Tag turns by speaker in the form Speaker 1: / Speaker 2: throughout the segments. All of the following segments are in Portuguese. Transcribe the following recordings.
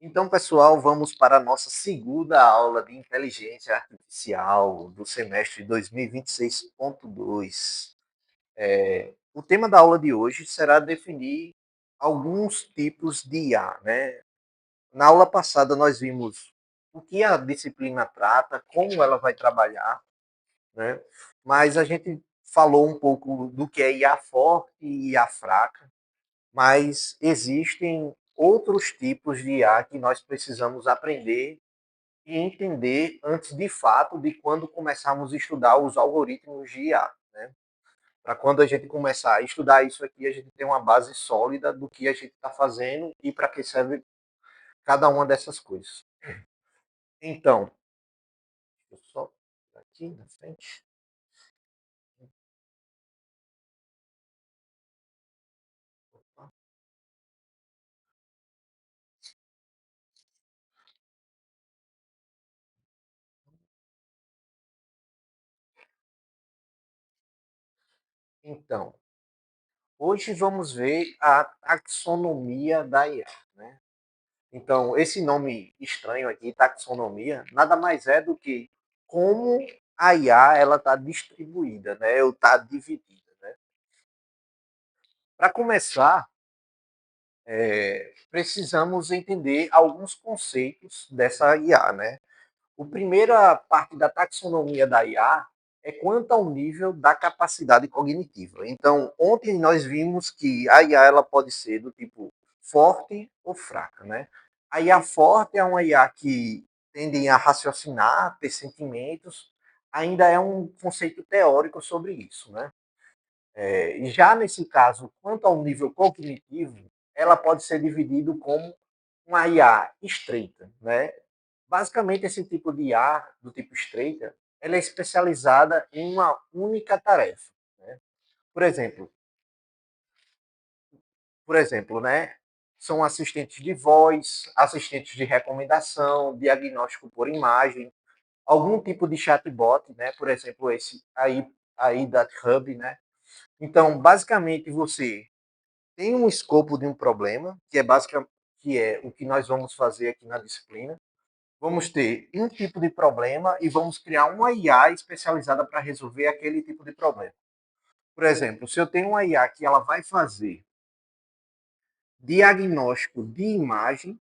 Speaker 1: Então, pessoal, vamos para a nossa segunda aula de inteligência artificial do semestre 2026.2. O tema da aula de hoje será definir alguns tipos de IA, né? Na aula passada nós vimos o que a disciplina trata, como ela vai trabalhar, né? Mas a gente falou um pouco do que é IA forte e IA fraca, mas existem outros tipos de IA que nós precisamos aprender e entender antes de fato de quando começarmos a estudar os algoritmos de IA, né? Para quando a gente começar a estudar isso aqui, a gente ter uma base sólida do que a gente está fazendo e para que serve cada uma dessas coisas. Então, eu só aqui na frente. Então, hoje vamos ver a taxonomia da IA, né? Então, esse nome estranho aqui, taxonomia, nada mais é do que como a IA ela está distribuída, né? Ou está dividida, né? Para começar, precisamos entender alguns conceitos dessa IA, né? A primeira parte da taxonomia da IA é quanto ao nível da capacidade cognitiva. Então, ontem nós vimos que a IA ela pode ser do tipo forte ou fraca, né? A IA forte é uma IA que tende a raciocinar, ter sentimentos, ainda é um conceito teórico sobre isso, né? E já nesse caso, quanto ao nível cognitivo, ela pode ser dividida como uma IA estreita, né? Basicamente, esse tipo de IA, do tipo estreita, ela é especializada em uma única tarefa, né? Por exemplo, por exemplo, né? São assistentes de voz, assistentes de recomendação, diagnóstico por imagem, algum tipo de chatbot, né? Por exemplo, esse aí da Hub, né? Então, basicamente, você tem um escopo de um problema, que é o que nós vamos fazer aqui na disciplina. Vamos ter um tipo de problema e vamos criar uma IA especializada para resolver aquele tipo de problema. Por exemplo, se eu tenho uma IA que ela vai fazer diagnóstico de imagem,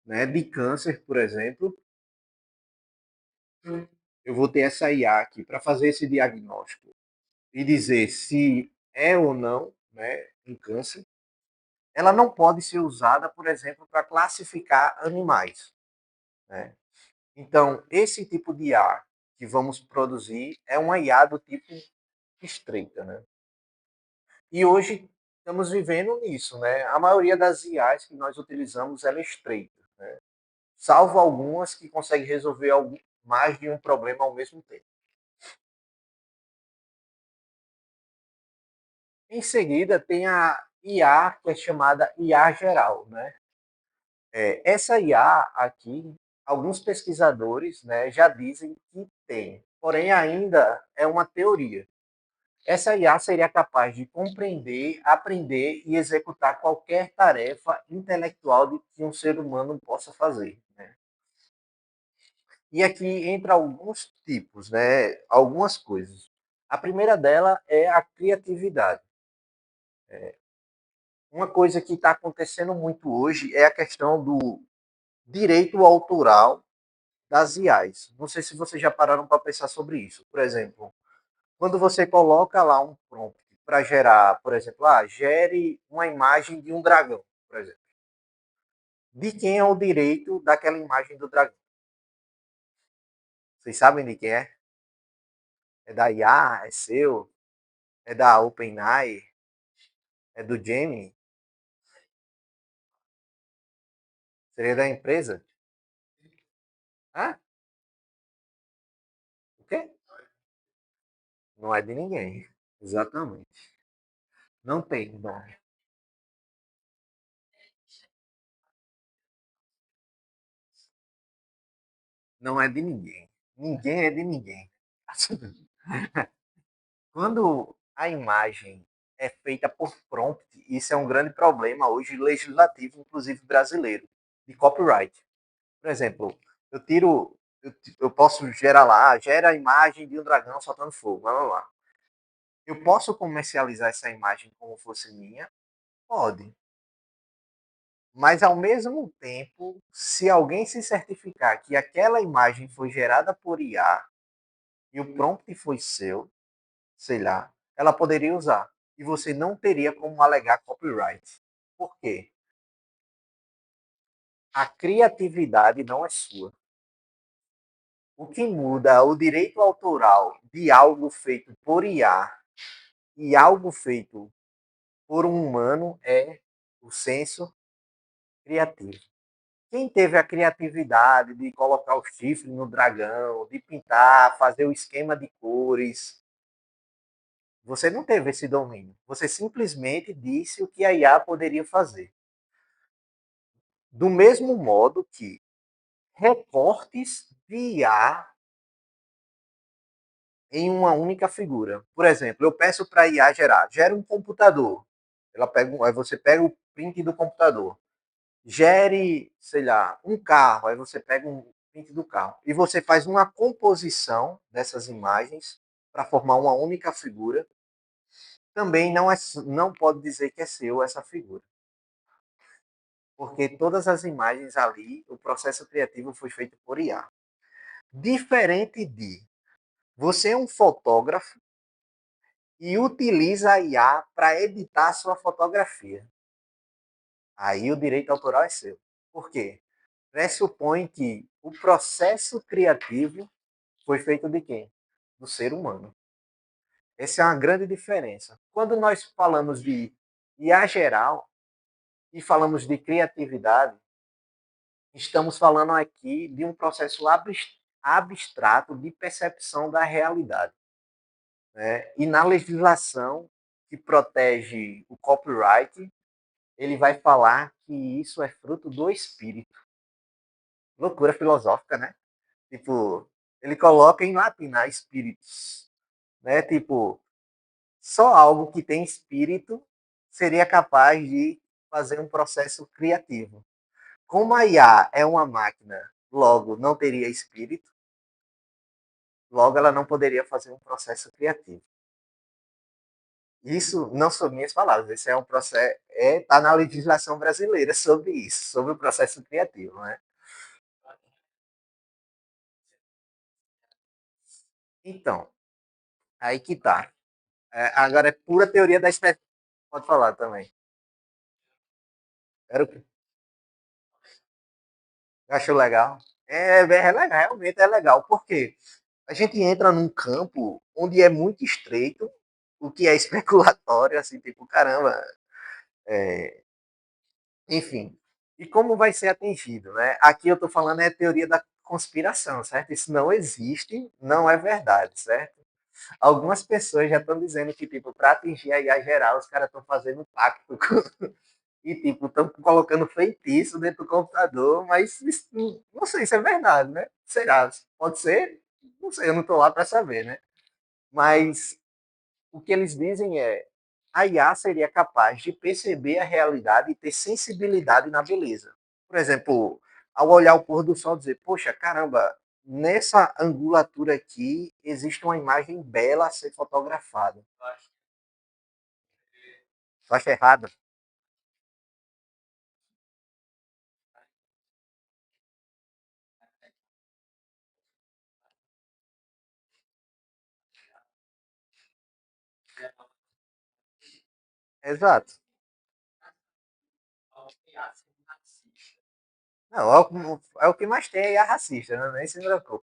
Speaker 1: né, de câncer, por exemplo, eu vou ter essa IA aqui para fazer esse diagnóstico e dizer se é ou não, né, um câncer. Ela não pode ser usada, por exemplo, para classificar animais, né? Então, esse tipo de IA que vamos produzir é uma IA do tipo estreita, né? E hoje estamos vivendo nisso, né? A maioria das IAs que nós utilizamos ela é estreita, né? Salvo algumas que conseguem resolver mais de um problema ao mesmo tempo. Em seguida, tem a IA que é chamada IA geral, né? Essa IA aqui, alguns pesquisadores, né, já dizem que tem, porém ainda é uma teoria. Essa IA seria capaz de compreender, aprender e executar qualquer tarefa intelectual que um ser humano possa fazer, né? E aqui entra alguns tipos, né? Algumas coisas. A primeira dela é a criatividade. Uma coisa que está acontecendo muito hoje é a questão do direito autoral das IAs. Não sei se vocês já pararam para pensar sobre isso. Por exemplo, quando você coloca lá um prompt para gerar, por exemplo, gere uma imagem de um dragão, por exemplo. De quem é o direito daquela imagem do dragão? Vocês sabem de quem é? É da IA? É seu? É da OpenAI? É do Gemini? Seria da empresa? Hã? O quê? Não é de ninguém. Exatamente. Não tem nome. Não é de ninguém. Ninguém é de ninguém. Quando a imagem é feita por prompt, isso é um grande problema hoje legislativo, inclusive brasileiro, de copyright. Por exemplo, eu tiro, eu posso gerar lá, gera a imagem de um dragão soltando fogo, blá blá blá. Eu posso comercializar essa imagem como fosse minha? Pode. Mas ao mesmo tempo, se alguém se certificar que aquela imagem foi gerada por IA e o prompt foi seu, sei lá, ela poderia usar. E você não teria como alegar copyright. Por quê? A criatividade não é sua. O que muda o direito autoral de algo feito por IA e algo feito por um humano é o senso criativo. Quem teve a criatividade de colocar o chifre no dragão, de pintar, fazer o esquema de cores, você não teve esse domínio. Você simplesmente disse o que a IA poderia fazer. Do mesmo modo que recortes de IA em uma única figura. Por exemplo, eu peço para a IA gerar, gera um computador. Aí você pega o print do computador. Gere, sei lá, um carro. Aí você pega um print do carro. E você faz uma composição dessas imagens para formar uma única figura. Também não pode dizer que é seu essa figura. Porque todas as imagens ali, o processo criativo foi feito por IA. Diferente de você é um fotógrafo e utiliza a IA para editar sua fotografia. Aí o direito autoral é seu. Por quê? Pressupõe que o processo criativo foi feito de quem? Do ser humano. Essa é uma grande diferença. Quando nós falamos de IA geral e falamos de criatividade, estamos falando aqui de um processo abstrato de percepção da realidade. Né? E na legislação que protege o copyright, ele vai falar que isso é fruto do espírito. Loucura filosófica, né? Tipo, ele coloca em latim, né? Espíritos. Né? Tipo, só algo que tem espírito seria capaz de fazer um processo criativo. Como a IA é uma máquina, logo não teria espírito, logo ela não poderia fazer um processo criativo. Isso não são minhas palavras, esse é um processo, tá na legislação brasileira sobre isso, sobre o processo criativo, né? Então, aí que tá. Agora é pura teoria da espécie. Pode falar também. Era o que achou legal. É legal, realmente é legal, porque a gente entra num campo onde é muito estreito, o que é especulatório, assim, tipo, caramba, é, enfim. E como vai ser atingido, né? Aqui eu estou falando é teoria da conspiração, certo? Isso não existe, não é verdade, certo? Algumas pessoas já estão dizendo que, tipo, para atingir a IA geral, os caras estão fazendo pacto com, e, tipo, estão colocando feitiço dentro do computador, mas não sei se é verdade, né? Será? Pode ser? Não sei, eu não estou lá para saber, né? Mas o que eles dizem é a IA seria capaz de perceber a realidade e ter sensibilidade na beleza. Por exemplo, ao olhar o pôr do sol, dizer, poxa, caramba, nessa angulatura aqui existe uma imagem bela a ser fotografada. Tu acha errado? Exato. Não, é o que mais tem aí a racista, né? Nem se preocupe.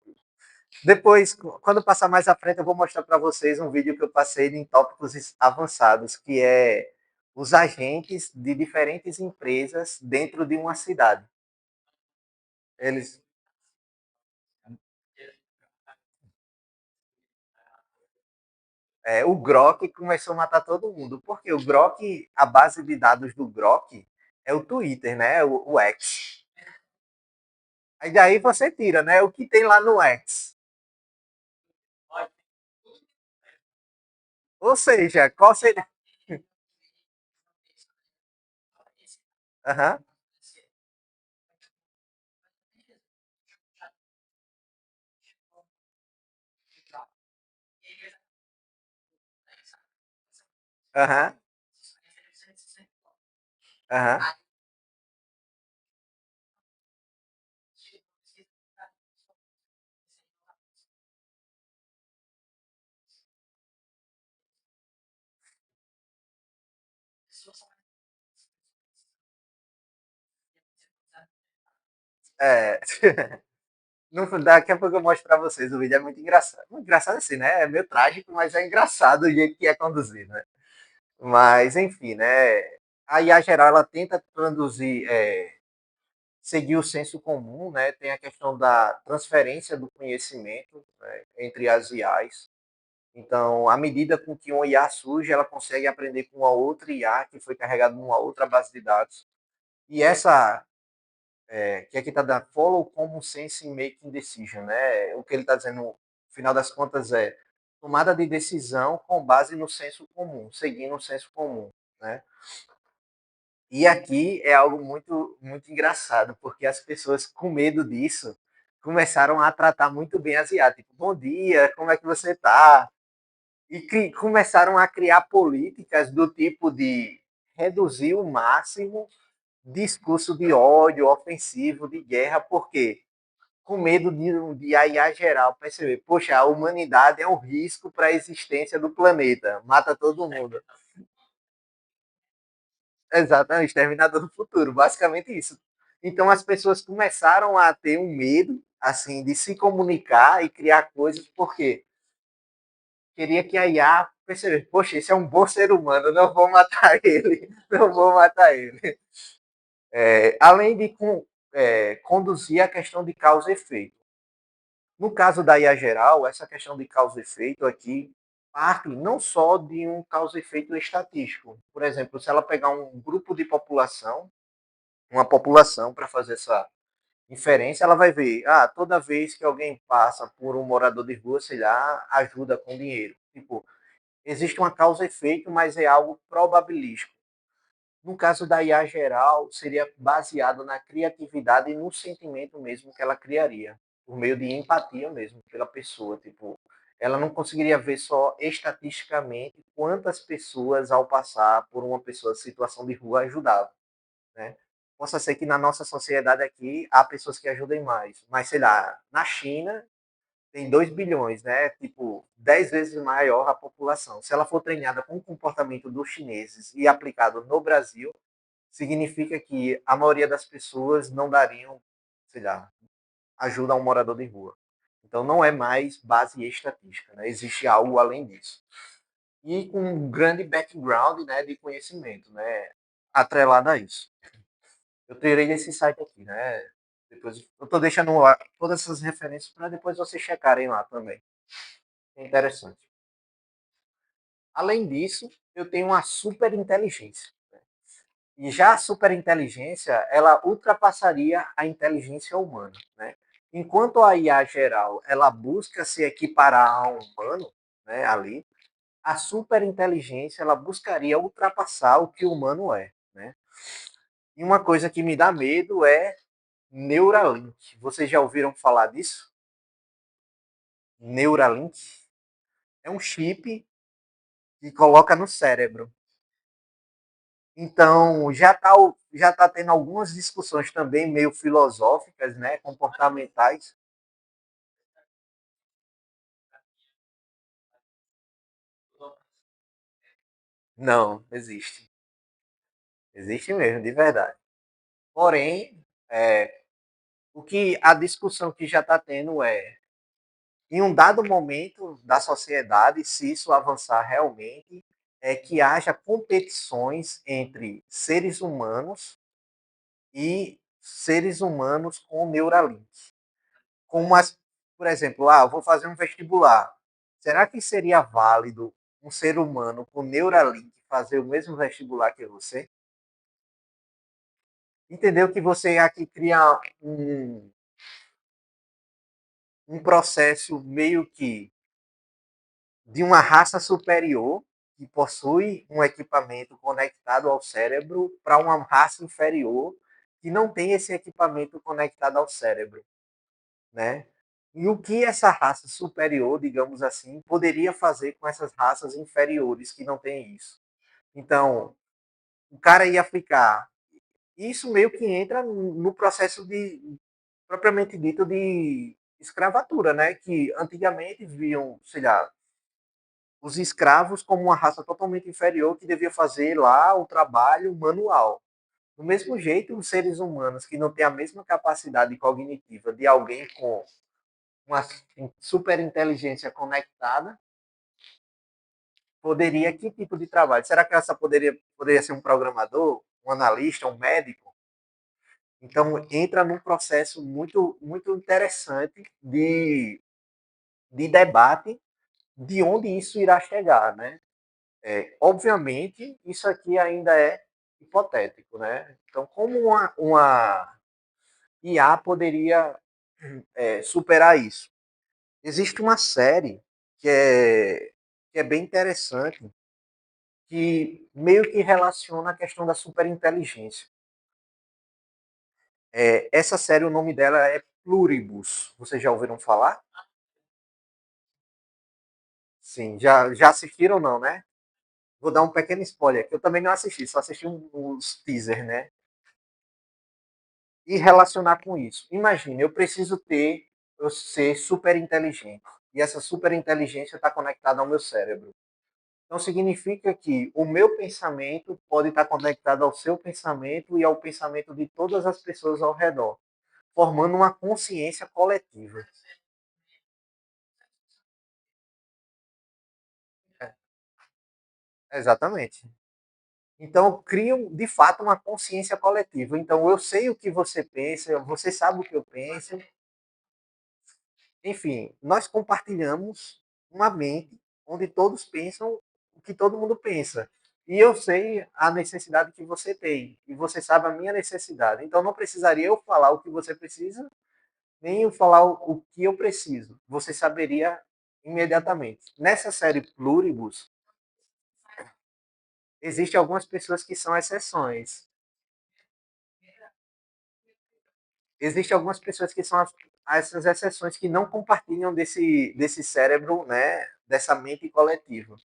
Speaker 1: Depois, quando passar mais à frente, eu vou mostrar para vocês um vídeo que eu passei em tópicos avançados, que é os agentes de diferentes empresas dentro de uma cidade. Eles, o Grok começou a matar todo mundo, porque o Grok, a base de dados do Grok é o Twitter, né? O X. Aí daí você tira, né? O que tem lá no X. Ou seja, qual seria. Aham. Aham, aham. É. Daqui a pouco eu mostro pra vocês. O vídeo é muito engraçado. Muito engraçado assim, né? É meio trágico, mas é engraçado o jeito que é conduzido, né? Mas, enfim, né? A IA geral, ela tenta traduzir, seguir o senso comum, né? Tem a questão da transferência do conhecimento, né, entre as IAs. Então, à medida com que uma IA surge, ela consegue aprender com uma outra IA que foi carregada numa outra base de dados. E essa, que aqui está da Follow Common Sense in Making Decision, né? O que ele está dizendo, no final das contas, é tomada de decisão com base no senso comum, seguindo o senso comum, né? E aqui é algo muito, muito engraçado, porque as pessoas, com medo disso, começaram a tratar muito bem as IA. Tipo, bom dia, como é que você está? E começaram a criar políticas do tipo de reduzir o máximo discurso de ódio, ofensivo, de guerra, porque com medo de a IA geral perceber, poxa, a humanidade é um risco para a existência do planeta, mata todo mundo. Exatamente, Exterminador do Futuro, basicamente isso. Então as pessoas começaram a ter um medo, assim, de se comunicar e criar coisas, porque queria que a IA percebesse, poxa, esse é um bom ser humano, não vou matar ele, não vou matar ele. Além de conduzir a questão de causa e efeito. No caso da IA geral, essa questão de causa e efeito aqui parte não só de um causa e efeito estatístico. Por exemplo, se ela pegar um grupo de população, uma população para fazer essa inferência, ela vai ver, toda vez que alguém passa por um morador de rua, sei lá, ajuda com dinheiro. Tipo, existe uma causa e efeito, mas é algo probabilístico. No caso da IA geral, seria baseado na criatividade e no sentimento mesmo que ela criaria, por meio de empatia mesmo pela pessoa. Tipo, ela não conseguiria ver só estatisticamente quantas pessoas, ao passar por uma pessoa em situação de rua, ajudavam, né? Possa ser que na nossa sociedade aqui há pessoas que ajudem mais, mas sei lá, na China tem 2 bilhões, né? Tipo, 10 vezes maior a população. Se ela for treinada com o comportamento dos chineses e aplicado no Brasil, significa que a maioria das pessoas não dariam, sei lá, ajuda a um morador de rua. Então não é mais base estatística, né? Existe algo além disso. E com um grande background, né, de conhecimento, né, atrelado a isso. Eu tirei desse site aqui, né? Depois eu estou deixando lá todas essas referências para depois vocês checarem lá também. É interessante. Além disso, eu tenho uma super inteligência. E já a superinteligência, ela ultrapassaria a inteligência humana, né? Enquanto a IA geral, ela busca se equiparar ao humano, né, ali, a superinteligência, ela buscaria ultrapassar o que o humano é, né? E uma coisa que me dá medo é Neuralink. Vocês já ouviram falar disso? Neuralink é um chip que coloca no cérebro. Então, já tá tendo algumas discussões também meio filosóficas, né, comportamentais. Não, existe. Existe mesmo, de verdade. Porém, o que a discussão que já está tendo é, em um dado momento da sociedade, se isso avançar realmente, é que haja competições entre seres humanos e seres humanos com Neuralink. Como as, por exemplo, eu vou fazer um vestibular. Será que seria válido um ser humano com Neuralink fazer o mesmo vestibular que você? Entendeu que você aqui cria um processo meio que de uma raça superior que possui um equipamento conectado ao cérebro para uma raça inferior que não tem esse equipamento conectado ao cérebro, né? E o que essa raça superior, digamos assim, poderia fazer com essas raças inferiores que não têm isso? Então, o cara ia ficar. Isso meio que entra no processo de, propriamente dito, de escravatura, né? Que antigamente viam, sei lá, os escravos como uma raça totalmente inferior que devia fazer lá o trabalho manual. Do mesmo jeito, os seres humanos que não têm a mesma capacidade cognitiva de alguém com uma super inteligência conectada, poderia, que tipo de trabalho? Será que essa poderia ser um programador, um analista, um médico? Então, entra num processo muito interessante de debate de onde isso irá chegar, né? Obviamente, isso aqui ainda é hipotético, né? Então, como uma IA poderia superar isso? Existe uma série que que é bem interessante, que meio que relaciona a questão da superinteligência. Essa série, o nome dela é Pluribus. Vocês já ouviram falar? Sim, já assistiram ou não, né? Vou dar um pequeno spoiler, que eu também não assisti, só assisti uns teaser, né? E relacionar com isso. Imagine, eu ser super inteligente. E essa super inteligência está conectada ao meu cérebro. Então significa que o meu pensamento pode estar conectado ao seu pensamento e ao pensamento de todas as pessoas ao redor, formando uma consciência coletiva. É, exatamente. Então criam de fato uma consciência coletiva. Então eu sei o que você pensa, você sabe o que eu penso. Enfim, nós compartilhamos uma mente onde todos pensam o que todo mundo pensa. E eu sei a necessidade que você tem. E você sabe a minha necessidade. Então não precisaria eu falar o que você precisa, nem eu falar o que eu preciso. Você saberia imediatamente. Nessa série Pluribus, existem algumas pessoas que são exceções. Existem algumas pessoas que são essas exceções que não compartilham desse cérebro, né, dessa mente coletiva.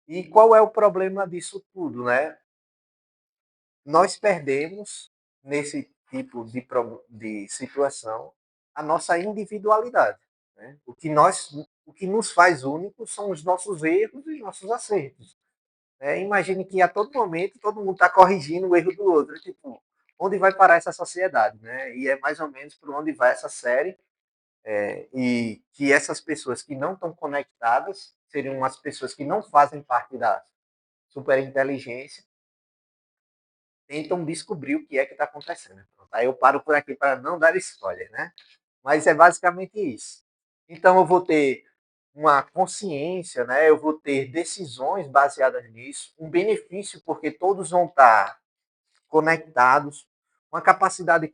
Speaker 1: E qual é o problema disso tudo, né? Nós perdemos, nesse tipo de situação, a nossa individualidade. Né? O que nos faz únicos são os nossos erros e nossos acertos. Imagine que a todo momento todo mundo está corrigindo o erro do outro. Tipo, onde vai parar essa sociedade? Né? E é mais ou menos por onde vai essa série. E que essas pessoas que não estão conectadas seriam as pessoas que não fazem parte da superinteligência, tentam descobrir o que é que está acontecendo. Aí eu paro por aqui para não dar spoiler, né? Mas é basicamente isso. Então eu vou ter uma consciência, né? Eu vou ter decisões baseadas nisso, um benefício porque todos vão estar conectados, uma capacidade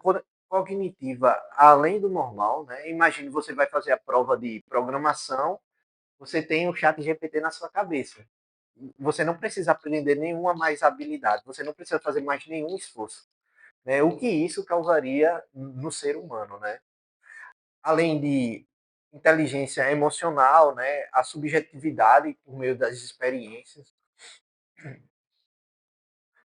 Speaker 1: cognitiva além do normal, né? Imagine você vai fazer a prova de programação, você tem o chat GPT na sua cabeça. Você não precisa aprender nenhuma mais habilidade, você não precisa fazer mais nenhum esforço. Né? O que isso causaria no ser humano, né? Além de inteligência emocional, né? A subjetividade por meio das experiências.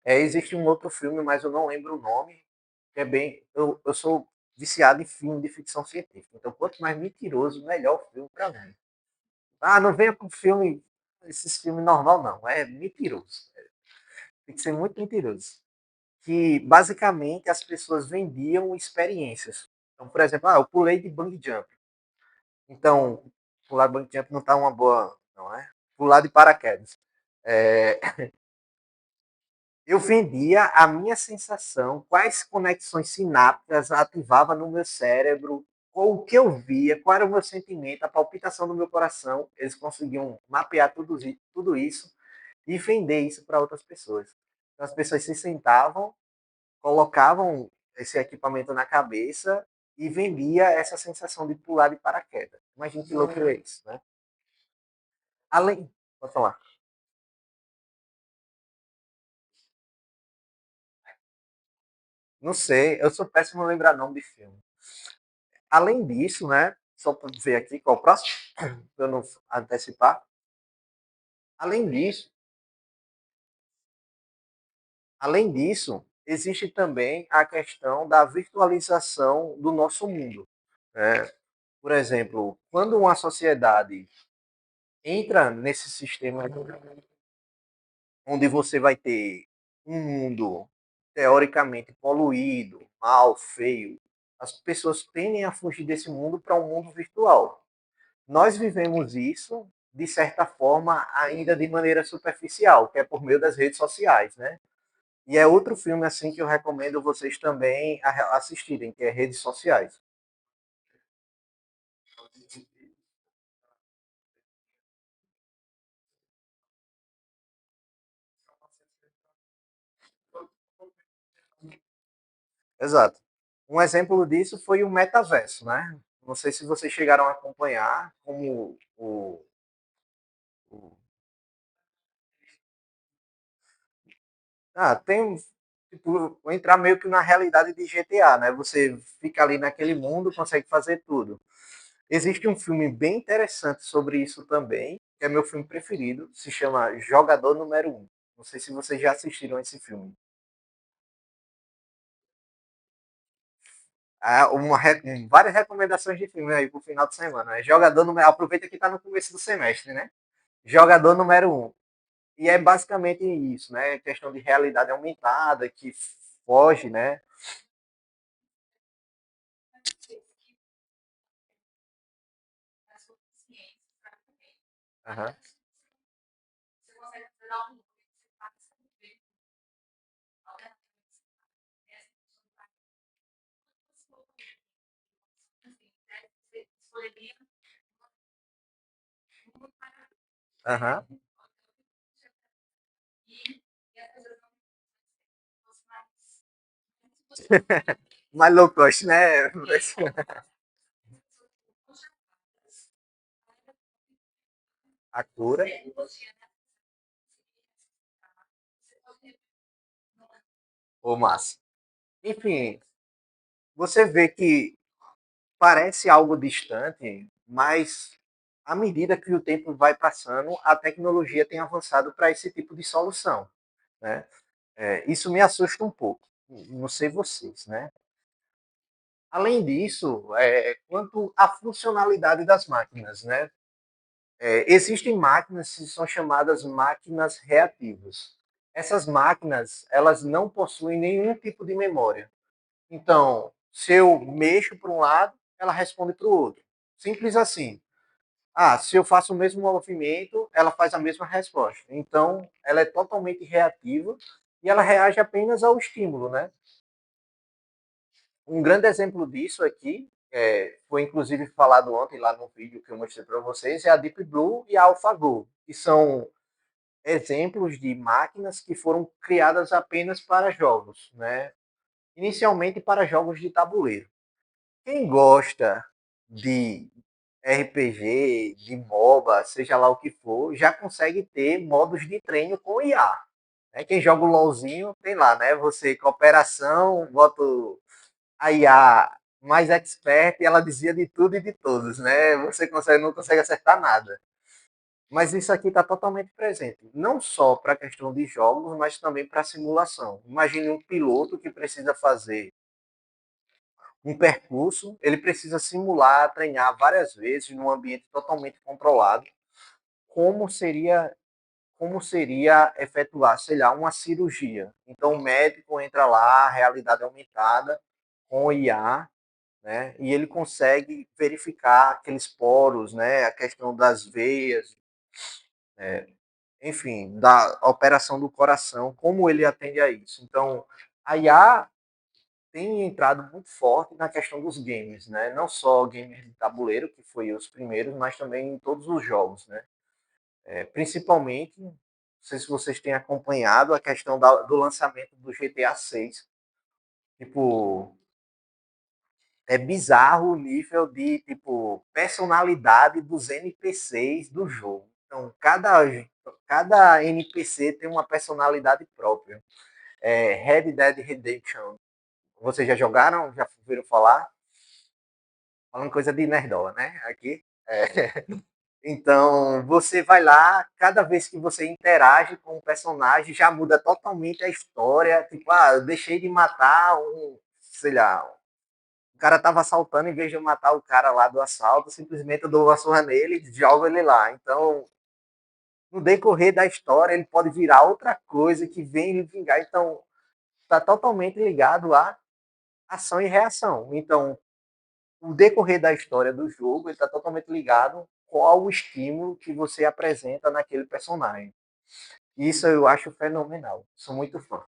Speaker 1: Existe um outro filme, mas eu não lembro o nome, que é bem. Eu sou viciado em filme de ficção científica. Então, quanto mais mentiroso, melhor o filme para mim. Ah, não venha com filme, esses filmes normal, não. É mentiroso. Tem que ser muito mentiroso. Que basicamente as pessoas vendiam experiências. Então, por exemplo, eu pulei de bungee jump. Então, pular de bungee jump não está uma boa, não é? Pular de paraquedas. É, eu vendia a minha sensação, quais conexões sinápticas ativava no meu cérebro, ou o que eu via, qual era o meu sentimento, a palpitação do meu coração. Eles conseguiam mapear tudo isso e vender isso para outras pessoas. Então, as pessoas se sentavam, colocavam esse equipamento na cabeça e vendia essa sensação de pular de paraquedas. Imagina que loucura é isso, né? Além, pode falar. Não sei, eu sou péssimo em lembrar nome de filme. Além disso, né? Só para ver aqui qual é o próximo, para eu não antecipar. Além disso, Além disso, existe também a questão da virtualização do nosso mundo, né? Por exemplo, quando uma sociedade entra nesse sistema onde você vai ter um mundo teoricamente poluído, mal, feio, as pessoas tendem a fugir desse mundo para um mundo virtual. Nós vivemos isso, de certa forma, ainda de maneira superficial, que é por meio das redes sociais, né? E é outro filme assim que eu recomendo vocês também assistirem, que é Redes Sociais. Exato. Um exemplo disso foi o metaverso, né? Não sei se vocês chegaram a acompanhar como o tem tipo, entrar meio que na realidade de GTA, né? Você fica ali naquele mundo, consegue fazer tudo. Existe um filme bem interessante sobre isso também, que é meu filme preferido, se chama Jogador Número Um. Não sei se vocês já assistiram esse filme. Várias recomendações de filme aí pro final de semana. Né? Aproveita que está no começo do semestre, né? Jogador número um. E é basicamente isso, né? Questão de realidade aumentada, que foge, né? Aham. Aham. Mais low cost, né? A cura. Ô, massa. Enfim, você vê que parece algo distante, mas à medida que o tempo vai passando, a tecnologia tem avançado para esse tipo de solução, né? Isso me assusta um pouco. Não sei vocês, né? Além disso, quanto à funcionalidade das máquinas, né? Existem máquinas que são chamadas máquinas reativas. Essas máquinas, elas não possuem nenhum tipo de memória. Então, se eu mexo para um lado, ela responde para o outro. Simples assim. Se eu faço o mesmo movimento, ela faz a mesma resposta. Então, ela é totalmente reativa e ela reage apenas ao estímulo, né? Um grande exemplo disso aqui, foi inclusive falado ontem lá no vídeo que eu mostrei para vocês, é a Deep Blue e a AlphaGo, que são exemplos de máquinas que foram criadas apenas para jogos, né? Inicialmente para jogos de tabuleiro. Quem gosta de RPG, de MOBA, seja lá o que for, já consegue ter modos de treino com IA. Né? Quem joga o LOLzinho tem lá, né? Você, cooperação, bota a IA mais expert e ela dizia de tudo e de todos, né? Você não consegue acertar nada. Mas isso aqui está totalmente presente, não só para a questão de jogos, mas também para a simulação. Imagine um piloto que precisa fazer um percurso, ele precisa simular, treinar várias vezes num ambiente totalmente controlado, como seria como seria efetuar, sei lá, uma cirurgia. Então o médico entra lá, realidade aumentada, com o IA, né? E ele consegue verificar aqueles poros, né? A questão das veias, enfim, da operação do coração, como ele atende a isso. Então, a IA tem entrado muito forte na questão dos games, né? Não só games de tabuleiro, que foi os primeiros, mas também em todos os jogos, né? Principalmente, não sei se vocês têm acompanhado a questão do lançamento do GTA 6. Tipo, é bizarro o nível de tipo personalidade dos NPCs do jogo. Então, cada NPC tem uma personalidade própria. Red Dead Redemption. Vocês já jogaram? Já ouviram falar? Falando coisa de nerdola, né? Aqui. É. Então, você vai lá, cada vez que você interage com o personagem, já muda totalmente a história. Tipo, eu deixei de matar sei lá, o cara tava assaltando, em vez de eu matar o cara lá do assalto, simplesmente eu dou uma surra nele e jogo ele lá. Então, no decorrer da história, ele pode virar outra coisa que vem lhe vingar. Então, está totalmente ligado a ação e reação. Então, o decorrer da história do jogo está totalmente ligado qual o estímulo que você apresenta naquele personagem. Isso eu acho fenomenal. Sou muito fã.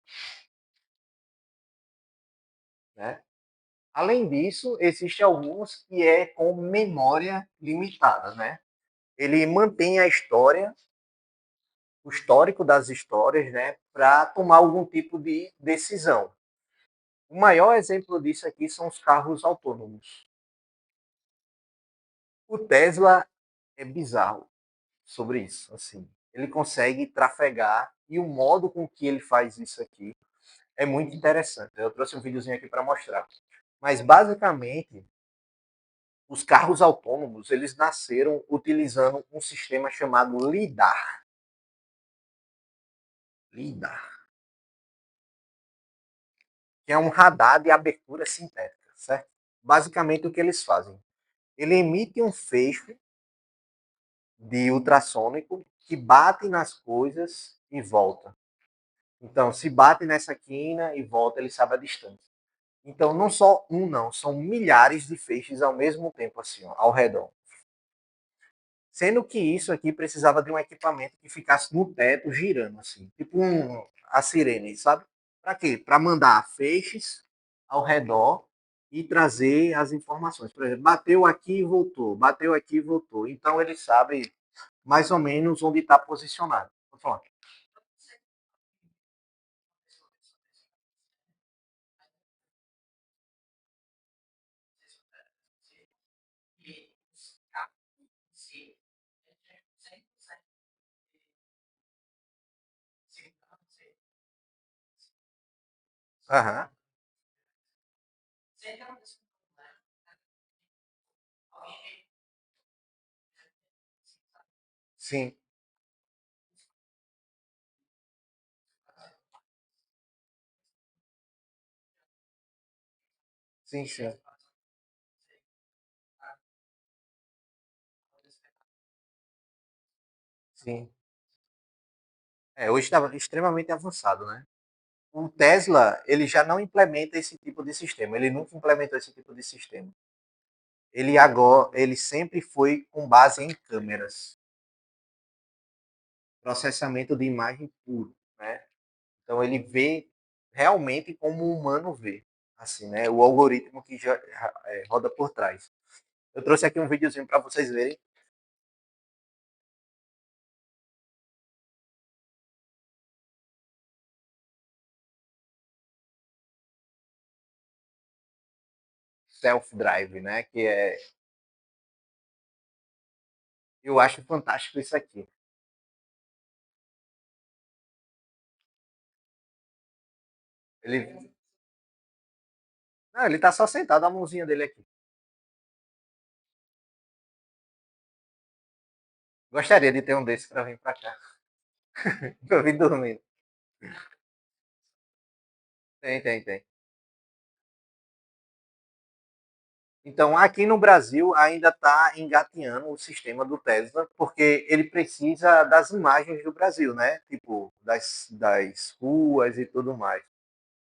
Speaker 1: Né? Além disso, existem alguns que é com memória limitada. Né? Ele mantém a história, o histórico das histórias, né, para tomar algum tipo de decisão. O maior exemplo disso aqui são os carros autônomos. O Tesla é bizarro sobre isso, assim. Ele consegue trafegar e o modo com que ele faz isso aqui é muito interessante. Eu trouxe um videozinho aqui para mostrar. Mas basicamente, os carros autônomos, eles nasceram utilizando um sistema chamado lidar. Lidar, que é um radar de abertura sintética, certo? Basicamente o que eles fazem? Ele emite um feixe de ultrassônico que bate nas coisas e volta. Então, se bate nessa quina e volta, ele sabe a distância. Então, não só um, não, são milhares de feixes ao mesmo tempo, assim, ó, ao redor. Sendo que isso aqui precisava de um equipamento que ficasse no teto girando, assim, tipo a sirene, sabe? Para quê? Para mandar feixes ao redor e trazer as informações. Por exemplo, bateu aqui e voltou, bateu aqui e voltou. Então ele sabe mais ou menos onde está posicionado. Vou falar. Aham, sim, sim, sim, sim. Hoje está extremamente avançado, né? O Tesla, ele já não implementa esse tipo de sistema. Ele nunca implementou esse tipo de sistema. Ele sempre foi com base em câmeras, processamento de imagem puro, né? Então ele vê realmente como o humano vê, assim, né? O algoritmo que já roda por trás. Eu trouxe aqui um videozinho para vocês verem. Self-drive, né? Eu acho fantástico isso aqui. Ele, não, ele tá só sentado, a mãozinha dele aqui. Gostaria de ter um desse para vir para cá. Pra vir dormindo. Tem, tem, tem. Então, aqui no Brasil ainda está engatinhando o sistema do Tesla, porque ele precisa das imagens do Brasil, né? Tipo, das ruas e tudo mais.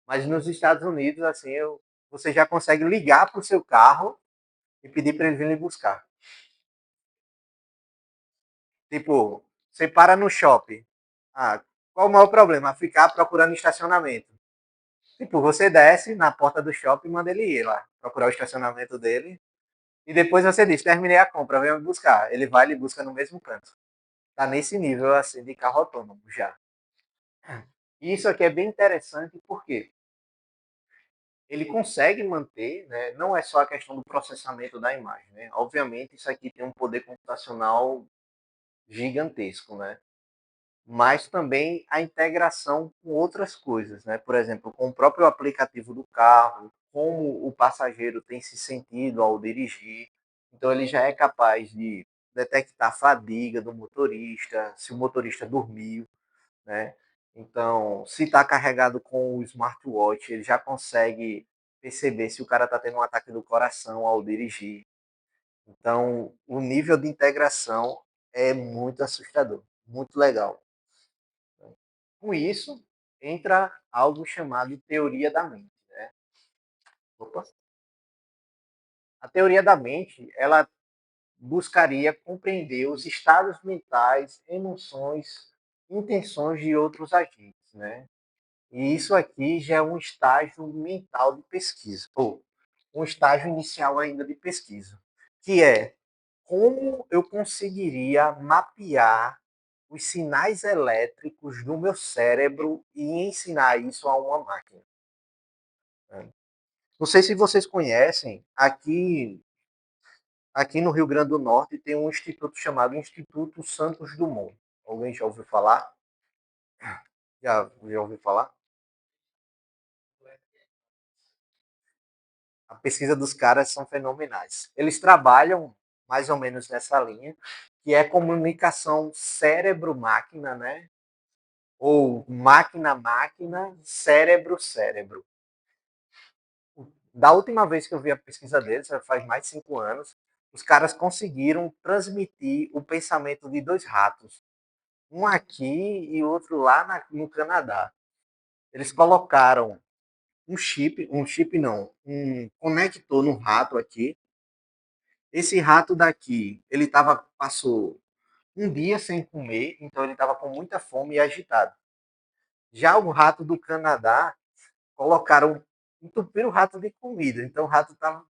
Speaker 1: Mas nos Estados Unidos, assim, você já consegue ligar para o seu carro e pedir para ele vir lhe buscar. Tipo, você para no shopping. Qual o maior problema? Ficar procurando estacionamento. Tipo, você desce na porta do shopping e manda ele ir lá, procurar o estacionamento dele. E depois você diz, terminei a compra, venha me buscar. Ele vai e lhe busca no mesmo canto. Tá nesse nível, assim, de carro autônomo já. E isso aqui é bem interessante porque ele consegue manter, né, não é só a questão do processamento da imagem, né? Obviamente isso aqui tem um poder computacional gigantesco, né? Mas também a integração com outras coisas, né? Por exemplo, com o próprio aplicativo do carro, como o passageiro tem se sentido ao dirigir. Então ele já é capaz de detectar a fadiga do motorista, se o motorista dormiu, né? Então, se está carregado com o smartwatch, ele já consegue perceber se o cara está tendo um ataque do coração ao dirigir. Então, o nível de integração é muito assustador, muito legal. Com isso, entra algo chamado teoria da mente, né? Opa. A teoria da mente, ela buscaria compreender os estados mentais, emoções, intenções de outros agentes, né? E isso aqui já é um estágio mental de pesquisa, ou um estágio inicial ainda de pesquisa, que é como eu conseguiria mapear os sinais elétricos do meu cérebro e ensinar isso a uma máquina, né? Não sei se vocês conhecem, aqui no Rio Grande do Norte tem um instituto chamado Instituto Santos Dumont. Alguém já ouviu falar? Já ouviu falar? A pesquisa dos caras são fenomenais. Eles trabalham mais ou menos nessa linha, que é comunicação cérebro-máquina, né? Ou máquina-máquina, cérebro-cérebro. Da última vez que eu vi a pesquisa deles, faz mais de 5 anos, os caras conseguiram transmitir o pensamento de dois ratos, um aqui e outro lá no Canadá. Eles colocaram um chip não, um conector no rato aqui. Esse rato daqui, passou um dia sem comer, então ele estava com muita fome e agitado. Já o rato do Canadá, colocaram, entupiram o rato de comida, então o rato estava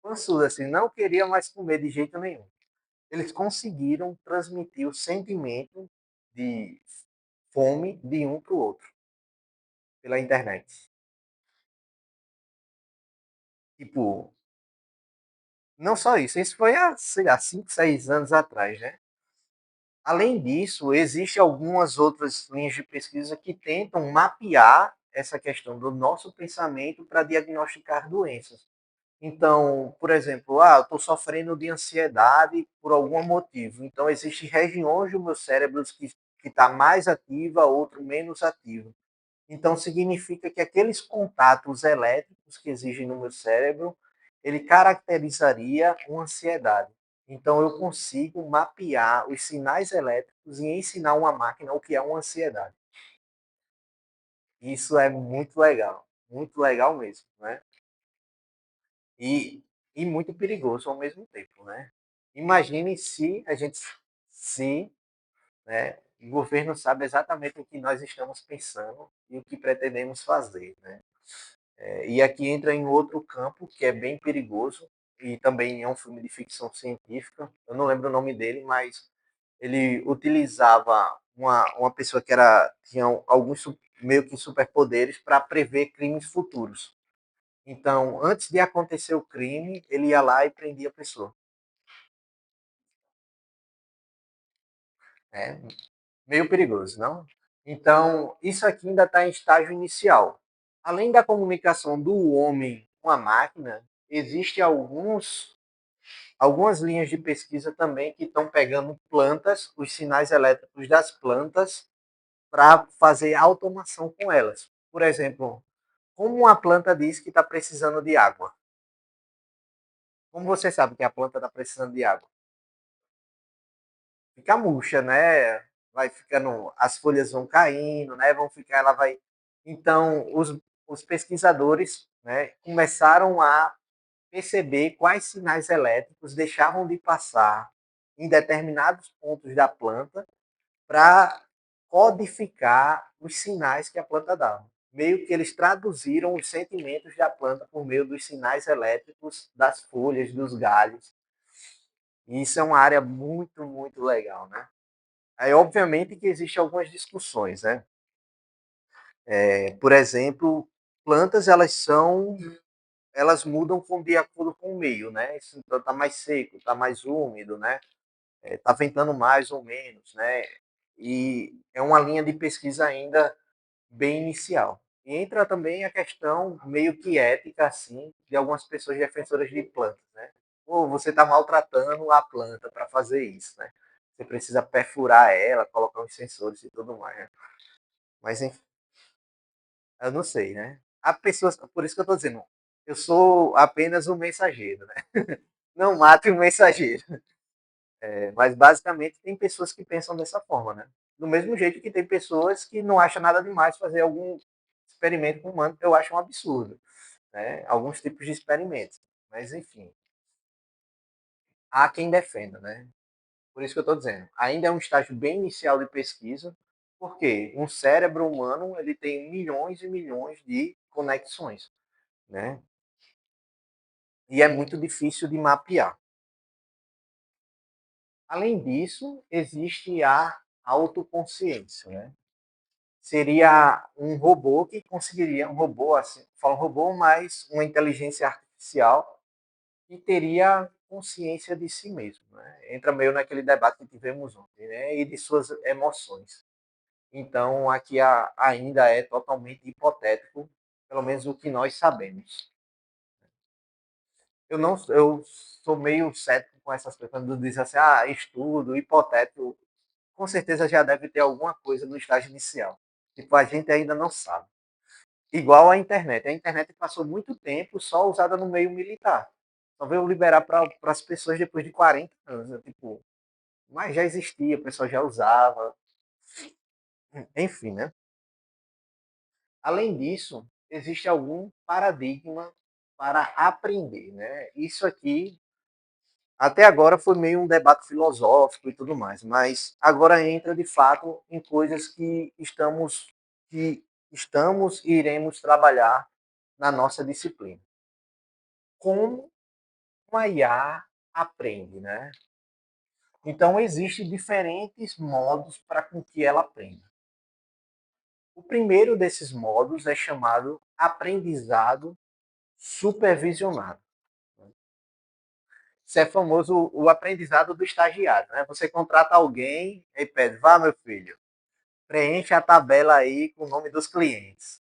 Speaker 1: pançudo, assim, não queria mais comer de jeito nenhum. Eles conseguiram transmitir o sentimento de fome de um para o outro pela internet. Tipo, não só isso foi há, sei lá, 5, 6 anos atrás, né? Além disso, existem algumas outras linhas de pesquisa que tentam mapear essa questão do nosso pensamento para diagnosticar doenças. Então, por exemplo, eu estou sofrendo de ansiedade por algum motivo. Então, existem regiões do meu cérebro que está mais ativa, outro menos ativa. Então, significa que aqueles contatos elétricos que existem no meu cérebro, ele caracterizaria uma ansiedade. Então, eu consigo mapear os sinais elétricos e ensinar uma máquina o que é uma ansiedade. Isso é muito legal mesmo, né? E, e muito perigoso ao mesmo tempo, né? Imagine se, né, o governo sabe exatamente o que nós estamos pensando e o que pretendemos fazer, né? E aqui entra em outro campo que é bem perigoso e também é um filme de ficção científica. Eu não lembro o nome dele, mas ele utilizava uma pessoa que tinha alguns meio que superpoderes para prever crimes futuros. Então, antes de acontecer o crime, ele ia lá e prendia a pessoa. É meio perigoso, não? Então, isso aqui ainda está em estágio inicial. Além da comunicação do homem com a máquina, existem algumas linhas de pesquisa também que estão pegando plantas, os sinais elétricos das plantas, para fazer automação com elas. Por exemplo, como uma planta diz que está precisando de água? Como você sabe que a planta está precisando de água? Fica murcha, né? Vai ficando, as folhas vão caindo, né? Vão ficar, ela vai. Então, os pesquisadores, né, começaram a perceber quais sinais elétricos deixavam de passar em determinados pontos da planta para codificar os sinais que a planta dava. Meio que eles traduziram os sentimentos da planta por meio dos sinais elétricos das folhas, dos galhos. E isso é uma área muito, muito legal, né? Aí, obviamente, que existem algumas discussões, né? Por exemplo, plantas, elas mudam de acordo com o meio, né? Então, tá mais seco, tá mais úmido, né? Tá ventando mais ou menos, né? E é uma linha de pesquisa ainda bem inicial. E entra também a questão meio que ética, assim, de algumas pessoas defensoras de plantas, né? ou você está maltratando a planta para fazer isso, né? Você precisa perfurar ela, colocar os sensores e tudo mais, né? Mas enfim, eu não sei, né? Há pessoas, por isso que eu estou dizendo, eu sou apenas um mensageiro, né? Não mate o mensageiro. É, mas basicamente tem pessoas que pensam dessa forma, né? Do mesmo jeito que tem pessoas que não acham nada demais fazer algum experimento com humano, eu acho um absurdo, né? Alguns tipos de experimentos. Mas enfim, há quem defenda, né? Por isso que eu estou dizendo, ainda é um estágio bem inicial de pesquisa, porque um cérebro humano ele tem milhões e milhões de conexões, né? E é muito difícil de mapear. Além disso, existe a autoconsciência, né? Seria um robô que conseguiria, um robô, assim, falo robô, mas uma inteligência artificial que teria consciência de si mesmo, né? Entra meio naquele debate que tivemos ontem, né? E de suas emoções. Então, aqui ainda é totalmente hipotético, pelo menos o que nós sabemos. Eu não, eu sou meio cético com essas coisas, quando diz assim, estudo, hipotético, com certeza já deve ter alguma coisa no estágio inicial. Tipo, a gente ainda não sabe. Igual a internet. A internet passou muito tempo só usada no meio militar. Só veio liberar para as pessoas depois de 40 anos. Né? Tipo, mas já existia, o pessoal já usava. Enfim, né? Além disso, existe algum paradigma para aprender, né? Isso aqui, até agora, foi meio um debate filosófico e tudo mais, mas agora entra de fato em coisas que estamos e iremos trabalhar na nossa disciplina. Como uma IA aprende, né? Então, existem diferentes modos para com que ela aprenda. O primeiro desses modos é chamado aprendizado supervisionado. Isso é famoso o aprendizado do estagiário, né? Você contrata alguém e pede, vá meu filho, preencha a tabela aí com o nome dos clientes.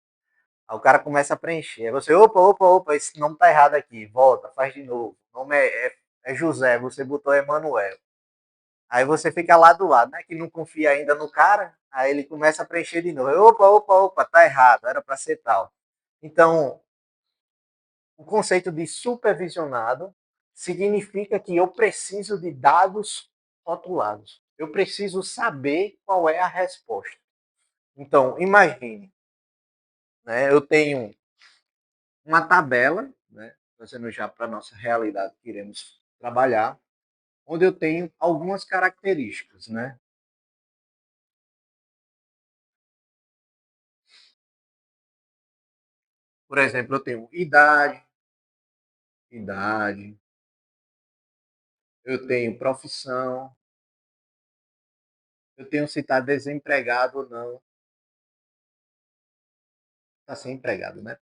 Speaker 1: Aí o cara começa a preencher. Aí você, opa, esse nome tá errado aqui, volta, faz de novo. O nome é José, você botou Emanuel. Aí você fica lá do lado, né? Que não confia ainda no cara, aí ele começa a preencher de novo. Opa, tá errado, era para ser tal. Então, o conceito de supervisionado significa que eu preciso de dados rotulados. Eu preciso saber qual é a resposta. Então, imagine, né, eu tenho uma tabela, né, trazendo já para a nossa realidade que iremos trabalhar, onde eu tenho algumas características. Né? Por exemplo, eu tenho idade, eu tenho profissão, eu tenho se está desempregado ou não. Está sem empregado, né?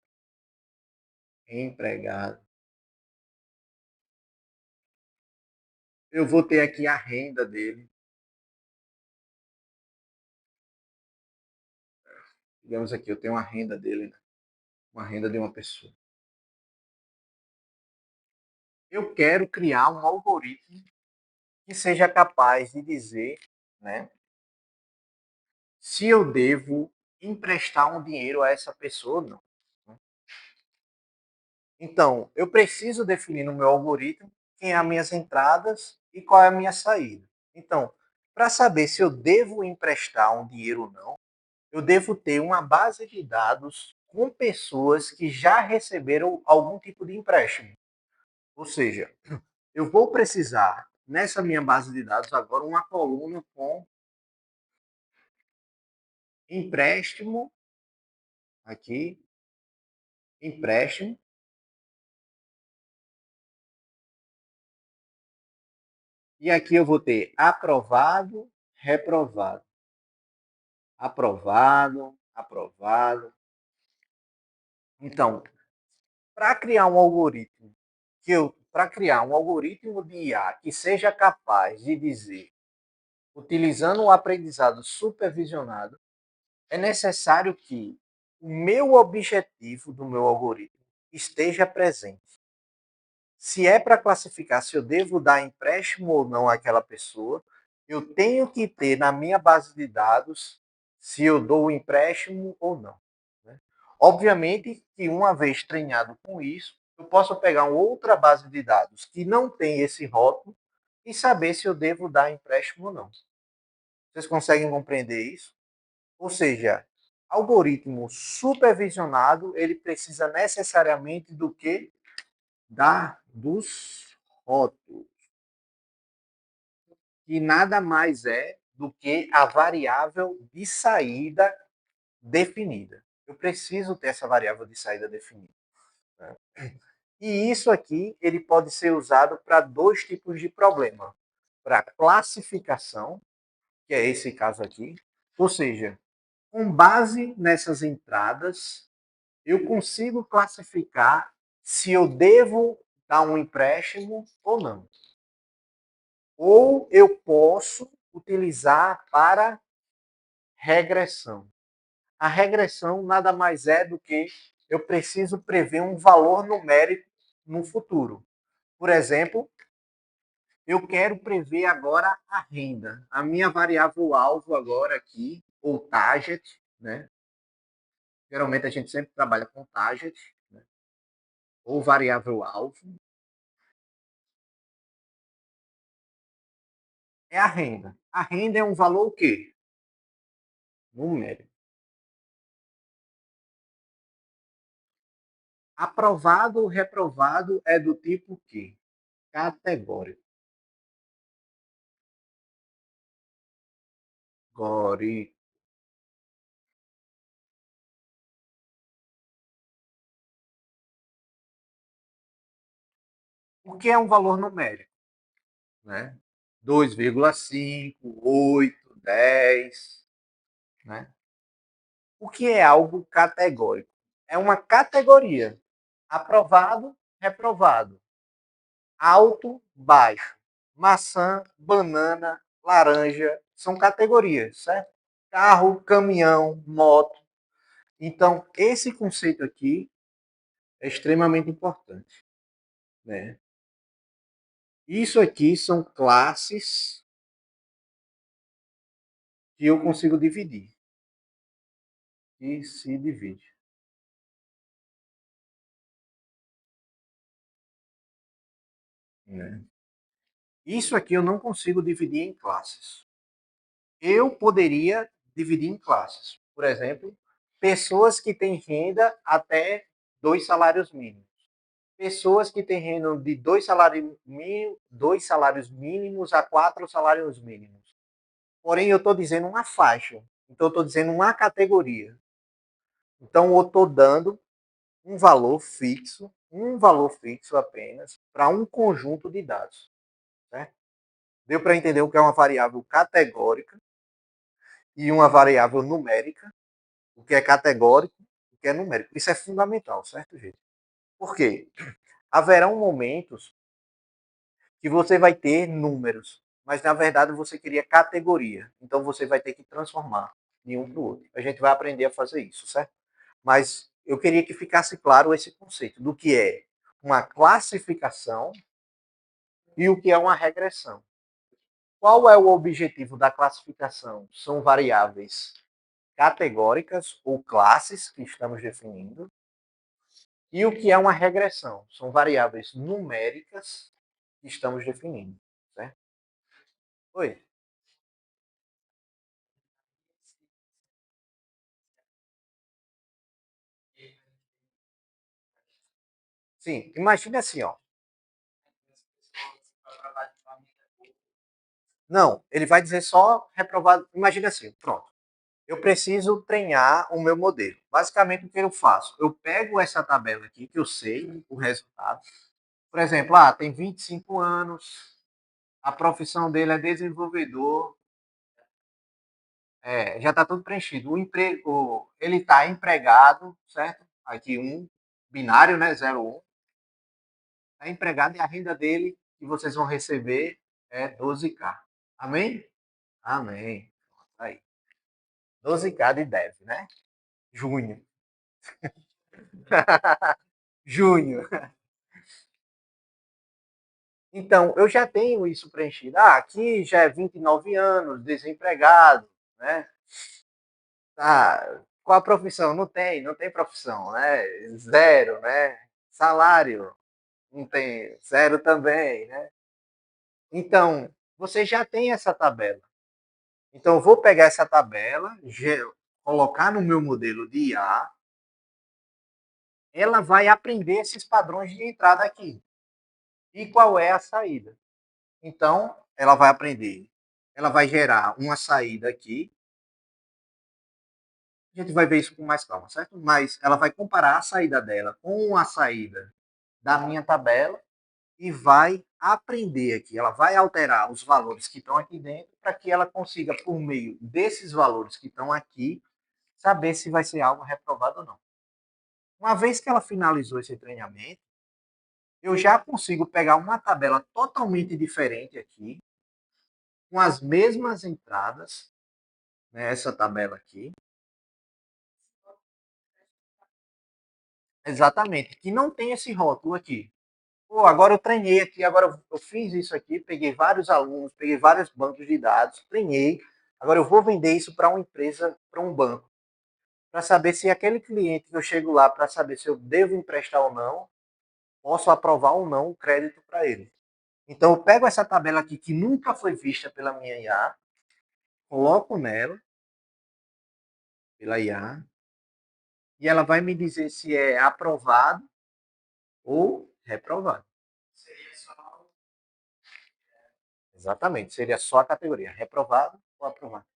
Speaker 1: Empregado. Eu vou ter aqui a renda dele. Digamos aqui, eu tenho uma renda dele, né? Uma renda de uma pessoa. Eu quero criar um algoritmo que seja capaz de dizer, né, se eu devo emprestar um dinheiro a essa pessoa ou não. Então, eu preciso definir no meu algoritmo quem é as minhas entradas e qual é a minha saída. Então, para saber se eu devo emprestar um dinheiro ou não, eu devo ter uma base de dados com pessoas que já receberam algum tipo de empréstimo. Ou seja, eu vou precisar, nessa minha base de dados, agora uma coluna com empréstimo, aqui, empréstimo, e aqui eu vou ter aprovado, reprovado, aprovado, aprovado. Então, para criar um algoritmo, para criar um algoritmo de IA que seja capaz de dizer, utilizando o aprendizado supervisionado, é necessário que o meu objetivo do meu algoritmo esteja presente. Se é para classificar se eu devo dar empréstimo ou não àquela pessoa, eu tenho que ter na minha base de dados se eu dou o empréstimo ou não. Né? Obviamente que uma vez treinado com isso, eu posso pegar uma outra base de dados que não tem esse rótulo e saber se eu devo dar empréstimo ou não. Vocês conseguem compreender isso? Ou seja, algoritmo supervisionado, ele precisa necessariamente do que? Dos rótulos, que nada mais é do que a variável de saída definida. Eu preciso ter essa variável de saída definida. Né? E isso aqui ele pode ser usado para dois tipos de problema. Para classificação, que é esse caso aqui, ou seja, com base nessas entradas, eu consigo classificar se eu devo dar um empréstimo ou não. Ou eu posso utilizar para regressão. A regressão nada mais é do que eu preciso prever um valor numérico no futuro. Por exemplo, eu quero prever agora a renda. A minha variável alvo agora aqui, ou target, né? Geralmente a gente sempre trabalha com target, né? Ou variável alvo, é a renda. A renda é um valor o quê? Numérico. Aprovado ou reprovado é do tipo quê? Categórico. Gori. O que é um valor numérico? Né? 2,5, 8, 10. Né? O que é algo categórico? É uma categoria. Aprovado, reprovado. Alto, baixo. Maçã, banana, laranja. São categorias, certo? Carro, caminhão, moto. Então, esse conceito aqui é extremamente importante. Né? Isso aqui são classes que eu consigo dividir. E se divide. Né? Isso aqui eu não consigo dividir em classes. Eu poderia dividir em classes. Por exemplo, pessoas que têm renda até 2 salários mínimos. Pessoas que têm renda de 2 salários mínimos a 4 salários mínimos. Porém, eu estou dizendo uma faixa. Então, eu estou dizendo uma categoria. Então, eu estou dando um valor fixo apenas, para um conjunto de dados. Certo? Deu para entender o que é uma variável categórica e uma variável numérica, o que é categórico, o que é numérico. Isso é fundamental, certo, gente? Por quê? Haverão momentos que você vai ter números, mas na verdade você queria categoria. Então você vai ter que transformar de um para o outro. A gente vai aprender a fazer isso, certo? Mas eu queria que ficasse claro esse conceito do que é uma classificação e o que é uma regressão. Qual é o objetivo da classificação? São variáveis categóricas ou classes que estamos definindo. E o que é uma regressão? São variáveis numéricas que estamos definindo. Certo? Oi? Sim, imagine assim, ó. Não, ele vai dizer só reprovado. Imagine assim, pronto. Eu preciso treinar o meu modelo. Basicamente, o que eu faço? Eu pego essa tabela aqui, que eu sei o resultado. Por exemplo, tem 25 anos, a profissão dele é desenvolvedor, já está tudo preenchido. O emprego, ele está empregado, certo? Aqui binário, né? 01. Está empregado e a renda dele que vocês vão receber é 12K. Amém? Amém. Aí. 12K de deve, né? Junho. Junho. Então, eu já tenho isso preenchido. Ah, aqui já é 29 anos, desempregado, né? Ah, qual a profissão? Não tem profissão, né? Zero, né? Salário, não tem, zero também, né? Então, você já tem essa tabela. Então, eu vou pegar essa tabela, colocar no meu modelo de IA, ela vai aprender esses padrões de entrada aqui. E qual é a saída? Então, ela vai aprender. Ela vai gerar uma saída aqui. A gente vai ver isso com mais calma, certo? Mas ela vai comparar a saída dela com a saída da minha tabela e vai aprender aqui. Ela vai alterar os valores que estão aqui dentro para que ela consiga, por meio desses valores que estão aqui, saber se vai ser algo reprovado ou não. Uma vez que ela finalizou esse treinamento, eu já consigo pegar uma tabela totalmente diferente aqui, com as mesmas entradas, né, essa tabela aqui. Exatamente, que não tem esse rótulo aqui. Pô, agora eu treinei aqui, agora eu fiz isso aqui, peguei vários alunos, peguei vários bancos de dados, treinei. Agora eu vou vender isso para uma empresa, para um banco, para saber se aquele cliente que eu chego lá para saber se eu devo emprestar ou não, posso aprovar ou não o crédito para ele. Então eu pego essa tabela aqui que nunca foi vista pela minha IA, coloco nela, pela IA, e ela vai me dizer se é aprovado ou reprovado. Exatamente, seria só a categoria, reprovado ou aprovado.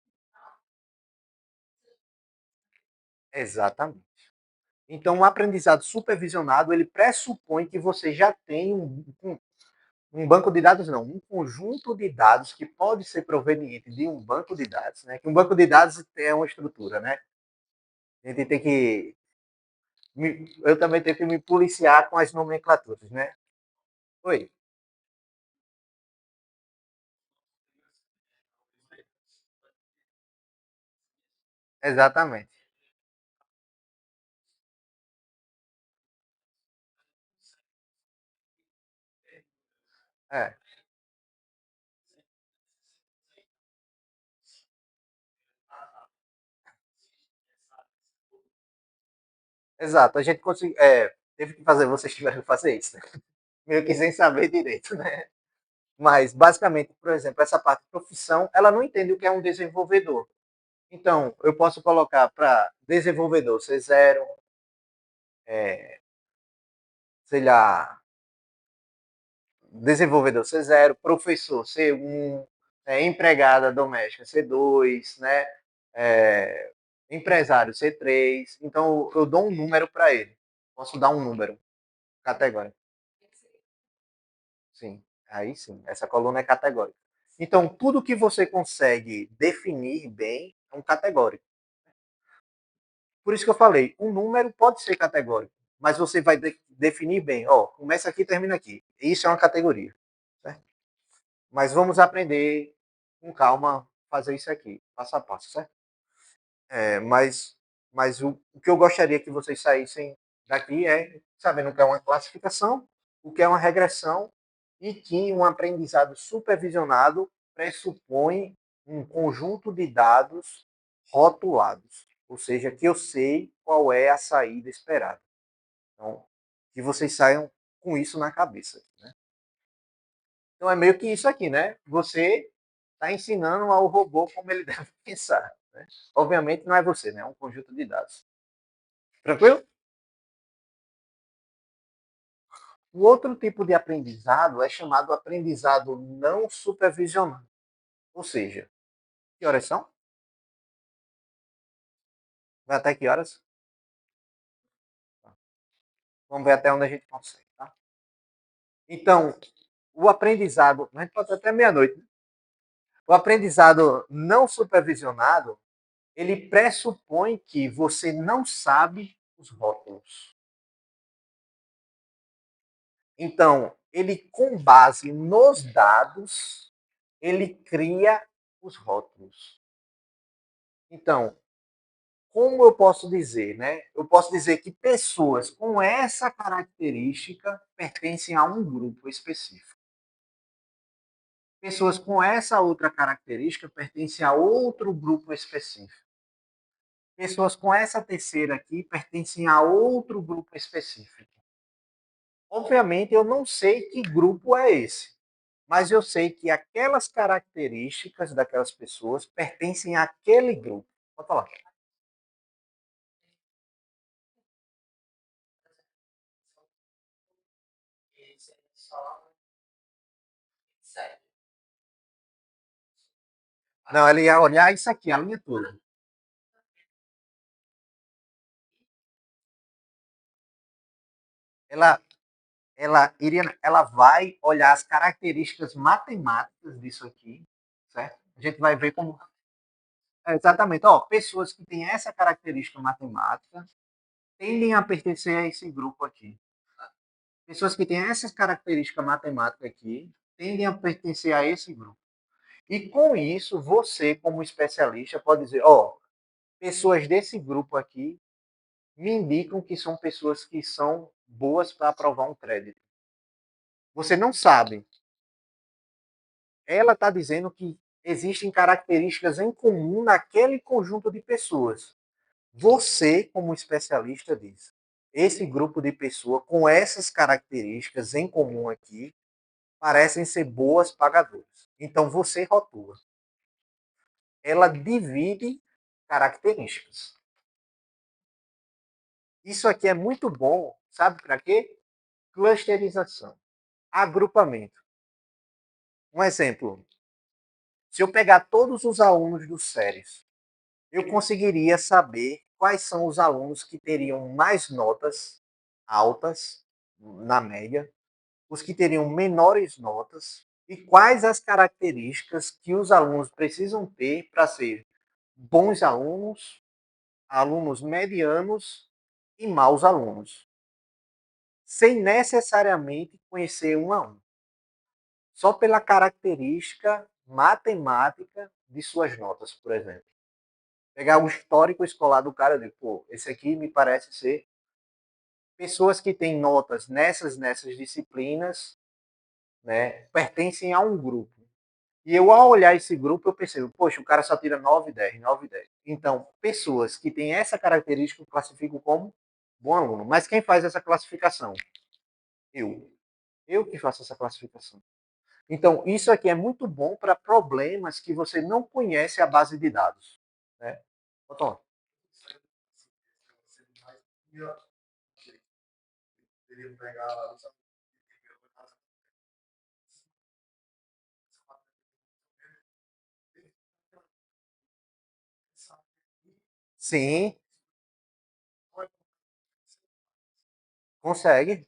Speaker 1: Exatamente. Então, o aprendizado supervisionado, ele pressupõe que você já tem um banco de dados, não, um conjunto de dados que pode ser proveniente de um banco de dados, né? Que um banco de dados é uma estrutura, né? A gente tem que eu também tenho que me policiar com as nomenclaturas, né? Oi, exatamente. É, exato. A gente conseguiu, teve que fazer, vocês tiveram que fazer isso, né? Meio que sem saber direito, né? Mas, basicamente, por exemplo, essa parte de profissão, ela não entende o que é um desenvolvedor. Então, eu posso colocar para desenvolvedor C0, sei lá, desenvolvedor C0, professor C1, empregada doméstica C2, né? É, empresário C3. Então, eu dou um número para ele. Posso dar um número categórico. Sim, aí sim, essa coluna é categórica. Então, tudo que você consegue definir bem é um categórico. Por isso que eu falei, um número pode ser categórico, mas você vai definir bem, ó, começa aqui e termina aqui. Isso é uma categoria. Certo? Mas vamos aprender com calma fazer isso aqui, passo a passo, certo? É, mas o que eu gostaria que vocês saíssem daqui é sabendo o que é uma classificação, o que é uma regressão e que um aprendizado supervisionado pressupõe um conjunto de dados rotulados, ou seja, que eu sei qual é a saída esperada. Então, que vocês saiam com isso na cabeça. Né? Então, é meio que isso aqui, né? Você está ensinando ao robô como ele deve pensar. Né? Obviamente, não é você, né? É um conjunto de dados. Tranquilo? O outro tipo de aprendizado é chamado aprendizado não supervisionado. Ou seja, que horas são? Vai até que horas? Vamos ver até onde a gente consegue. Tá? Então, o aprendizado, a gente pode até meia-noite. Né? O aprendizado não supervisionado, ele pressupõe que você não sabe os rótulos. Então, ele, com base nos dados, ele cria os rótulos. Então, como eu posso dizer, né? Eu posso dizer que pessoas com essa característica pertencem a um grupo específico. Pessoas com essa outra característica pertencem a outro grupo específico. Pessoas com essa terceira aqui pertencem a outro grupo específico. Obviamente, eu não sei que grupo é esse, mas eu sei que aquelas características daquelas pessoas pertencem àquele grupo. Pode falar. Não, ela ia olhar isso aqui, a linha toda. Ela, ela vai olhar as características matemáticas disso aqui, certo? A gente vai ver como. É, exatamente. Ó, pessoas que têm essa característica matemática tendem a pertencer a esse grupo aqui. Pessoas que têm essa característica matemática aqui tendem a pertencer a esse grupo. E com isso, você, como especialista, pode dizer: ó, pessoas desse grupo aqui me indicam que são pessoas que são boas para aprovar um crédito. Você não sabe. Ela está dizendo que existem características em comum naquele conjunto de pessoas. Você, como especialista, diz: esse grupo de pessoas com essas características em comum aqui parecem ser boas pagadoras. Então você rotula. Ela divide características. Isso aqui é muito bom, sabe para quê? Clusterização, agrupamento. Um exemplo: se eu pegar todos os alunos do SERES, eu conseguiria saber quais são os alunos que teriam mais notas altas na média, os que teriam menores notas e quais as características que os alunos precisam ter para ser bons alunos, alunos medianos e maus alunos, sem necessariamente conhecer um a um, só pela característica matemática de suas notas, por exemplo. Pegar o histórico escolar do cara e dizer, pô, esse aqui me parece ser pessoas que têm notas nessas disciplinas, né, pertencem a um grupo. E eu, ao olhar esse grupo, eu percebo, poxa, o cara só tira 9, 10, 9, 10. Então, pessoas que têm essa característica eu classifico como bom aluno. Mas quem faz essa classificação? Eu. Eu que faço essa classificação. Então, isso aqui é muito bom para problemas que você não conhece a base de dados. Né? Tom. Sim, consegue.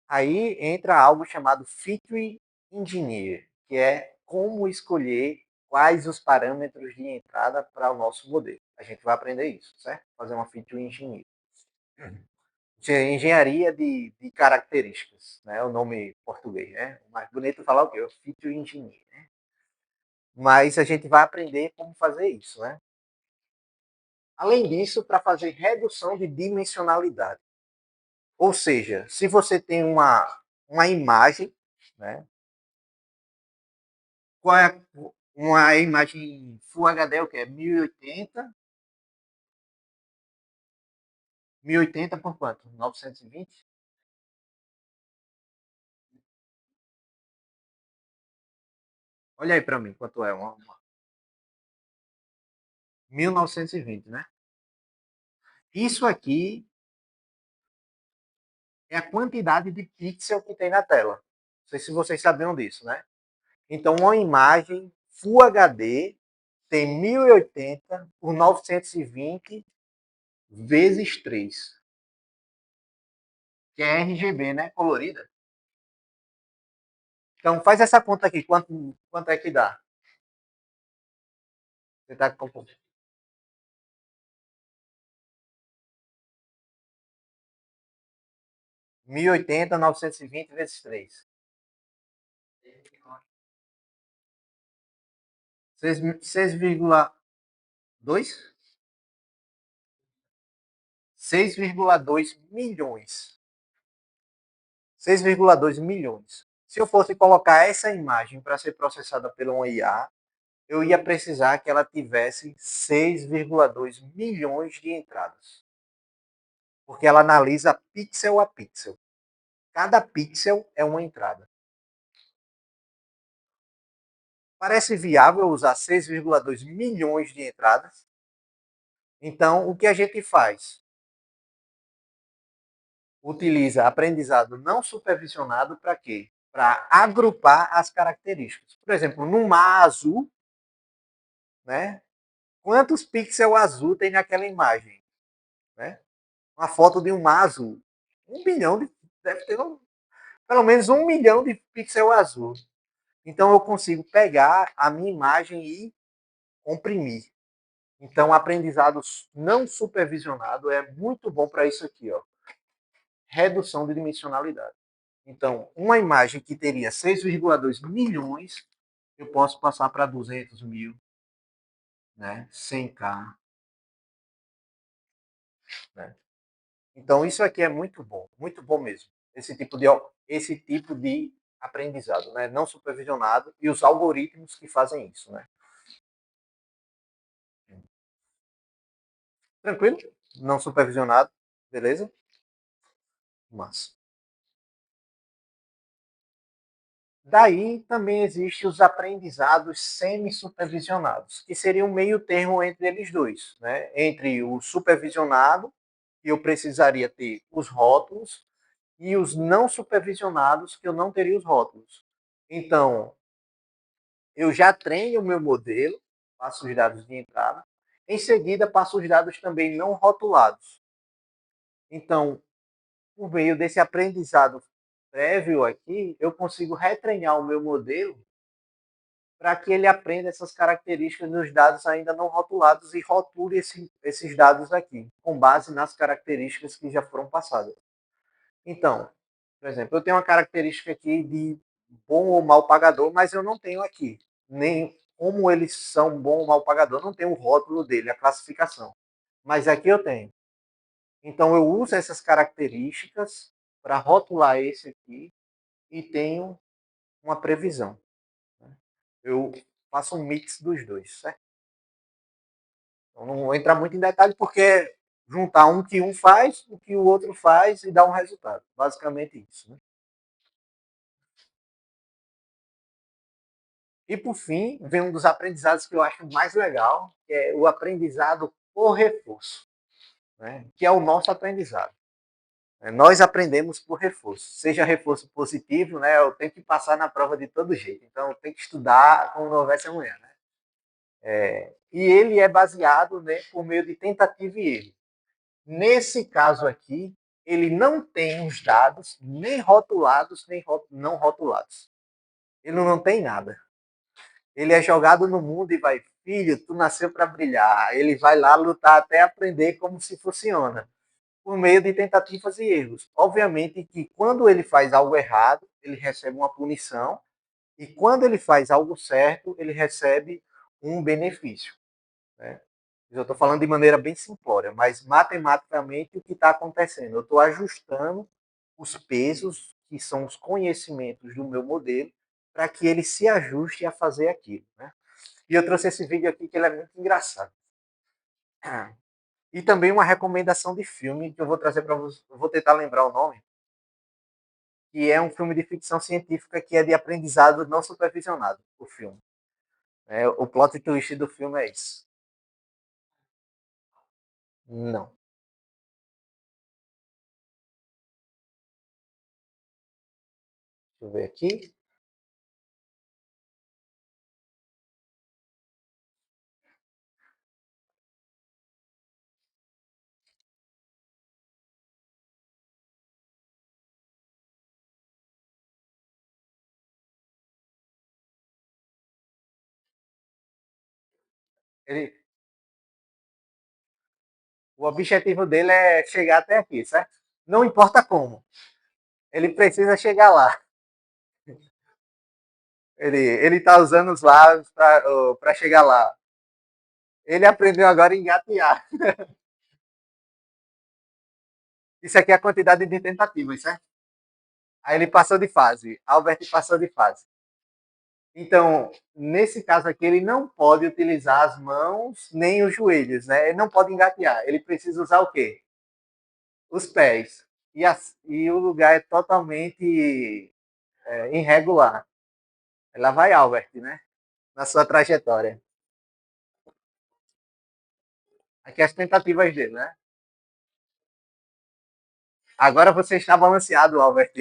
Speaker 1: Aí entra algo chamado Feature Engineer, que é como escolher quais os parâmetros de entrada para o nosso modelo. A gente vai aprender isso, certo? Fazer uma Feature Engineer. Engenharia de características, né? O nome português, né? O mais bonito falar o quê? O Feature Engineer, né? Mas a gente vai aprender como fazer isso, né? Além disso, para fazer redução de dimensionalidade. Ou seja, se você tem uma imagem, né? Qual é uma imagem Full HD, o que é? 1080? 1080 por quanto? 920? Olha aí para mim quanto é. 1920, né? Isso aqui é a quantidade de pixel que tem na tela. Não sei se vocês sabiam disso, né? Então, uma imagem Full HD tem 1080 por 920 vezes 3, que é RGB, né? Colorida. Então, faz essa conta aqui. Quanto é que dá? Você está com 1080, 920 vezes 3. 6,2? 6,2 milhões. 6,2 milhões. Se eu fosse colocar essa imagem para ser processada pela IA, eu ia precisar que ela tivesse 6,2 milhões de entradas. Porque ela analisa pixel a pixel. Cada pixel é uma entrada. Parece viável usar 6,2 milhões de entradas? Então, o que a gente faz? Utiliza aprendizado não supervisionado para quê? Para agrupar as características. Por exemplo, no mar azul, né? Quantos pixels azul tem naquela imagem? Né? Uma foto de um mar azul. 1 bilhão deve ter pelo menos 1 milhão de pixels azul. Então eu consigo pegar a minha imagem e comprimir. Então, aprendizado não supervisionado é muito bom para isso aqui, ó. Redução de dimensionalidade. Então, uma imagem que teria 6,2 milhões, eu posso passar para 200 mil, né? 100K. Né? Então, isso aqui é muito bom mesmo. Esse tipo de aprendizado, né? Não supervisionado e os algoritmos que fazem isso. Né? Tranquilo? Não supervisionado, beleza? Mas daí também existem os aprendizados semi-supervisionados, que seria um meio termo entre eles dois, né? Entre o supervisionado, que eu precisaria ter os rótulos, e os não supervisionados, que eu não teria os rótulos. Então, eu já treino o meu modelo, passo os dados de entrada, em seguida passo os dados também não rotulados. Então, por meio desse aprendizado prévio aqui, eu consigo retreinar o meu modelo para que ele aprenda essas características nos dados ainda não rotulados e rotule esses dados aqui, com base nas características que já foram passadas. Então, por exemplo, eu tenho uma característica aqui de bom ou mal pagador, mas eu não tenho aqui. Nem como eles são bom ou mal pagador, não tenho o rótulo dele, a classificação. Mas aqui eu tenho. Então eu uso essas características para rotular esse aqui e tenho uma previsão. Eu faço um mix dos dois, certo? Então não vou entrar muito em detalhe porque juntar um que um faz, o que o outro faz e dá um resultado. Basicamente isso. Né? E por fim, vem um dos aprendizados que eu acho mais legal, que é o aprendizado por reforço, né? Que é o nosso aprendizado. Nós aprendemos por reforço, seja reforço positivo, né? Eu tenho que passar na prova de todo jeito, então eu tenho que estudar como não houvesse amanhã, né? E ele é baseado, né, por meio de tentativa e erro. Nesse caso aqui, ele não tem os dados nem rotulados nem não rotulados. Ele não tem nada. Ele é jogado no mundo e vai, filho, tu nasceu para brilhar. Ele vai lá lutar até aprender como se funciona, por meio de tentativas e erros. Obviamente que quando ele faz algo errado, ele recebe uma punição, e quando ele faz algo certo, ele recebe um benefício. Né? Eu estou falando de maneira bem simplória, mas matematicamente o que está acontecendo? Eu estou ajustando os pesos, que são os conhecimentos do meu modelo, para que ele se ajuste a fazer aquilo. Né? E eu trouxe esse vídeo aqui que ele é muito engraçado. E também uma recomendação de filme que eu vou trazer para vocês. Eu vou tentar lembrar o nome. Que é um filme de ficção científica que é de aprendizado não supervisionado. O filme. O plot twist do filme é isso. Não. Deixa eu ver aqui. Ele, o objetivo dele é chegar até aqui, certo? Não importa como. Ele precisa chegar lá. Ele tá usando os lábios para chegar lá. Ele aprendeu agora a engatear. Isso aqui é a quantidade de tentativas, certo? Aí ele passou de fase. Albert passou de fase. Então, nesse caso aqui, ele não pode utilizar as mãos nem os joelhos, né? Ele não pode engatear. Ele precisa usar o quê? Os pés. E o lugar é totalmente irregular. Lá vai Albert, né? Na sua trajetória. Aqui as tentativas dele, né? Agora você está balanceado, Albert.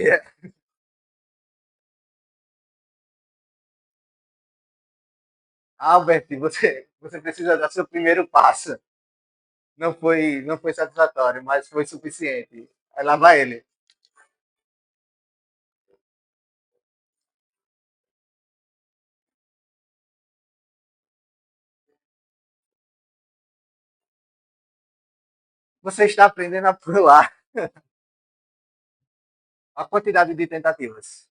Speaker 1: Albert, você precisa dar seu primeiro passo. Não foi satisfatório, mas foi suficiente. Aí lá vai ele. Você está aprendendo a pular. A quantidade de tentativas.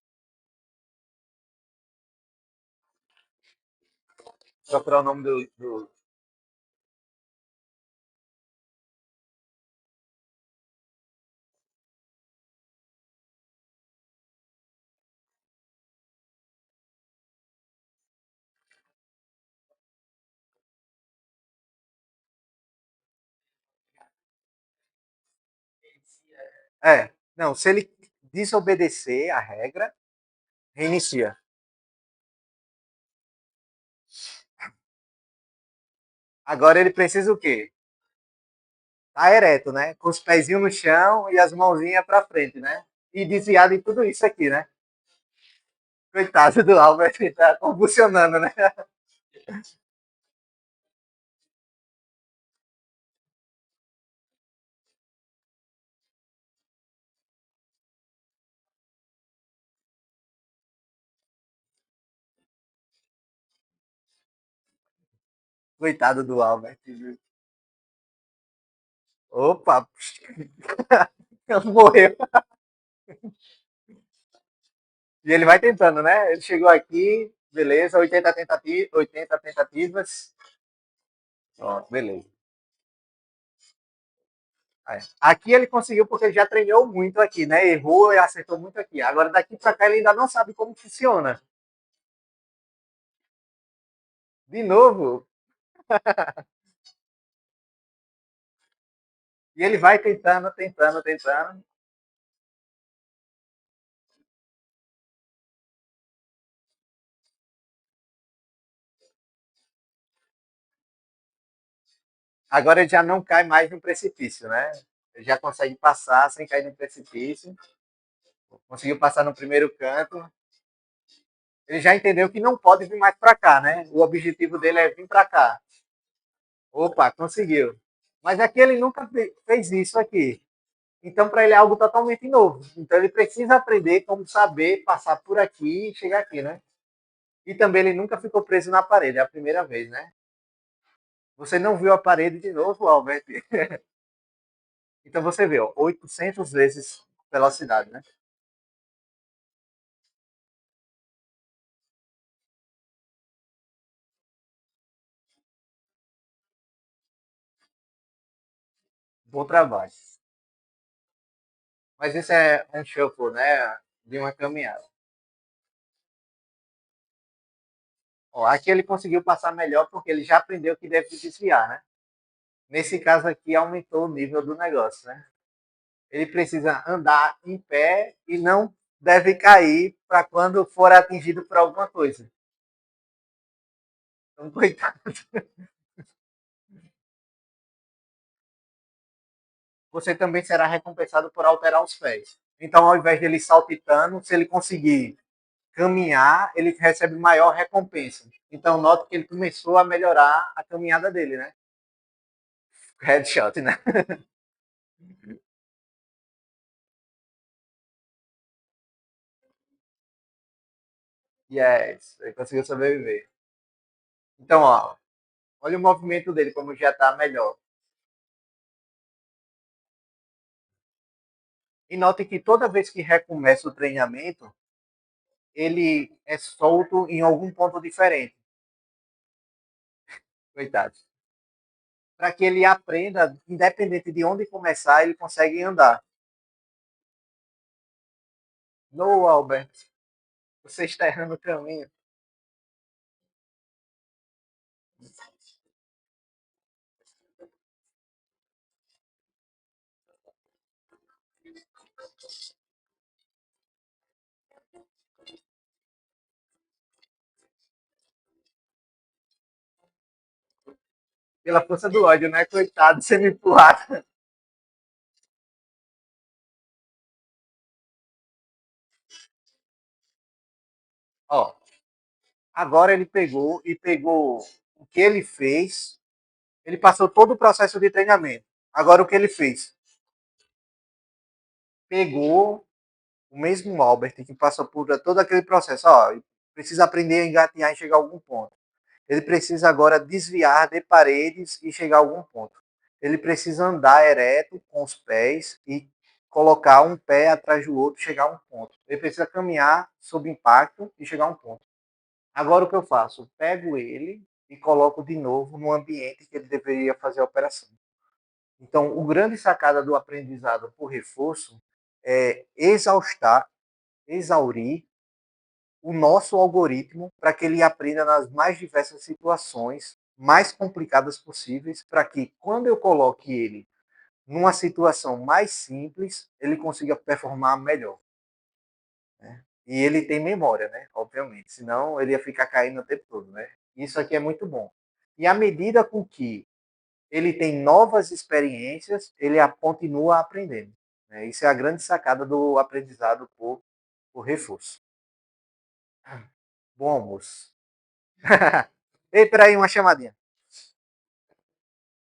Speaker 1: Procurar o nome do. Não, se ele desobedecer a regra, reinicia. Agora ele precisa o quê? Tá ereto, né? Com os pezinhos no chão e as mãozinhas pra frente, né? E desviado em tudo isso aqui, né? Coitado do Albert, tá convulsionando, né? Coitado do Albert. Opa! Morreu. E ele vai tentando, né? Ele chegou aqui, beleza, 80 tentativas. Pronto, beleza. Aqui ele conseguiu porque ele já treinou muito aqui, né? Errou e acertou muito aqui. Agora daqui para cá ele ainda não sabe como funciona. De novo. E ele vai tentando, tentando, tentando. Agora ele já não cai mais no precipício, né? Ele já consegue passar sem cair no precipício. Conseguiu passar no primeiro canto. Ele já entendeu que não pode vir mais para cá, né? O objetivo dele é vir para cá. Opa, conseguiu. Mas aqui ele nunca fez isso aqui. Então, para ele é algo totalmente novo. Então, ele precisa aprender como saber passar por aqui e chegar aqui, né? E também ele nunca ficou preso na parede, é a primeira vez, né? Você não viu a parede de novo, Albert? Então, você vê, ó, 800 vezes velocidade, né? Bom trabalho. Mas isso é um shuffle, né? De uma caminhada. Ó, aqui ele conseguiu passar melhor porque ele já aprendeu que deve desviar, né? Nesse caso aqui, aumentou o nível do negócio, né? Ele precisa andar em pé e não deve cair para quando for atingido por alguma coisa. Então, coitado. Você também será recompensado por alterar os pés. Então, ao invés de ele saltitando, se ele conseguir caminhar, ele recebe maior recompensa. Então, note que ele começou a melhorar a caminhada dele, né? Headshot, né? Yes, ele conseguiu sobreviver. Então, ó, olha o movimento dele, como já está melhor. E note que toda vez que recomeça o treinamento, ele é solto em algum ponto diferente. Coitado. Para que ele aprenda, independente de onde começar, ele consegue andar. No, Albert, você está errando o caminho. Pela força do ódio, né? Coitado, sendo empurrado. Ó, agora ele pegou o que ele fez. Ele passou todo o processo de treinamento. Agora o que ele fez? Pegou o mesmo Albert que passou por todo aquele processo. Ó, precisa aprender a engatinhar e chegar a algum ponto. Ele precisa agora desviar de paredes e chegar a algum ponto. Ele precisa andar ereto com os pés e colocar um pé atrás do outro e chegar a um ponto. Ele precisa caminhar sob impacto e chegar a um ponto. Agora o que eu faço? Pego ele e coloco de novo no ambiente que ele deveria fazer a operação. Então, o grande sacada do aprendizado por reforço é exaurir o nosso algoritmo para que ele aprenda nas mais diversas situações mais complicadas possíveis, para que quando eu coloque ele numa situação mais simples, ele consiga performar melhor. Né? E ele tem memória, né? Obviamente, senão ele ia ficar caindo o tempo todo, né? Isso aqui é muito bom. E à medida com que ele tem novas experiências, ele continua aprendendo. Né? Isso é a grande sacada do aprendizado por reforço. Bom almoço. Ei, peraí, uma chamadinha.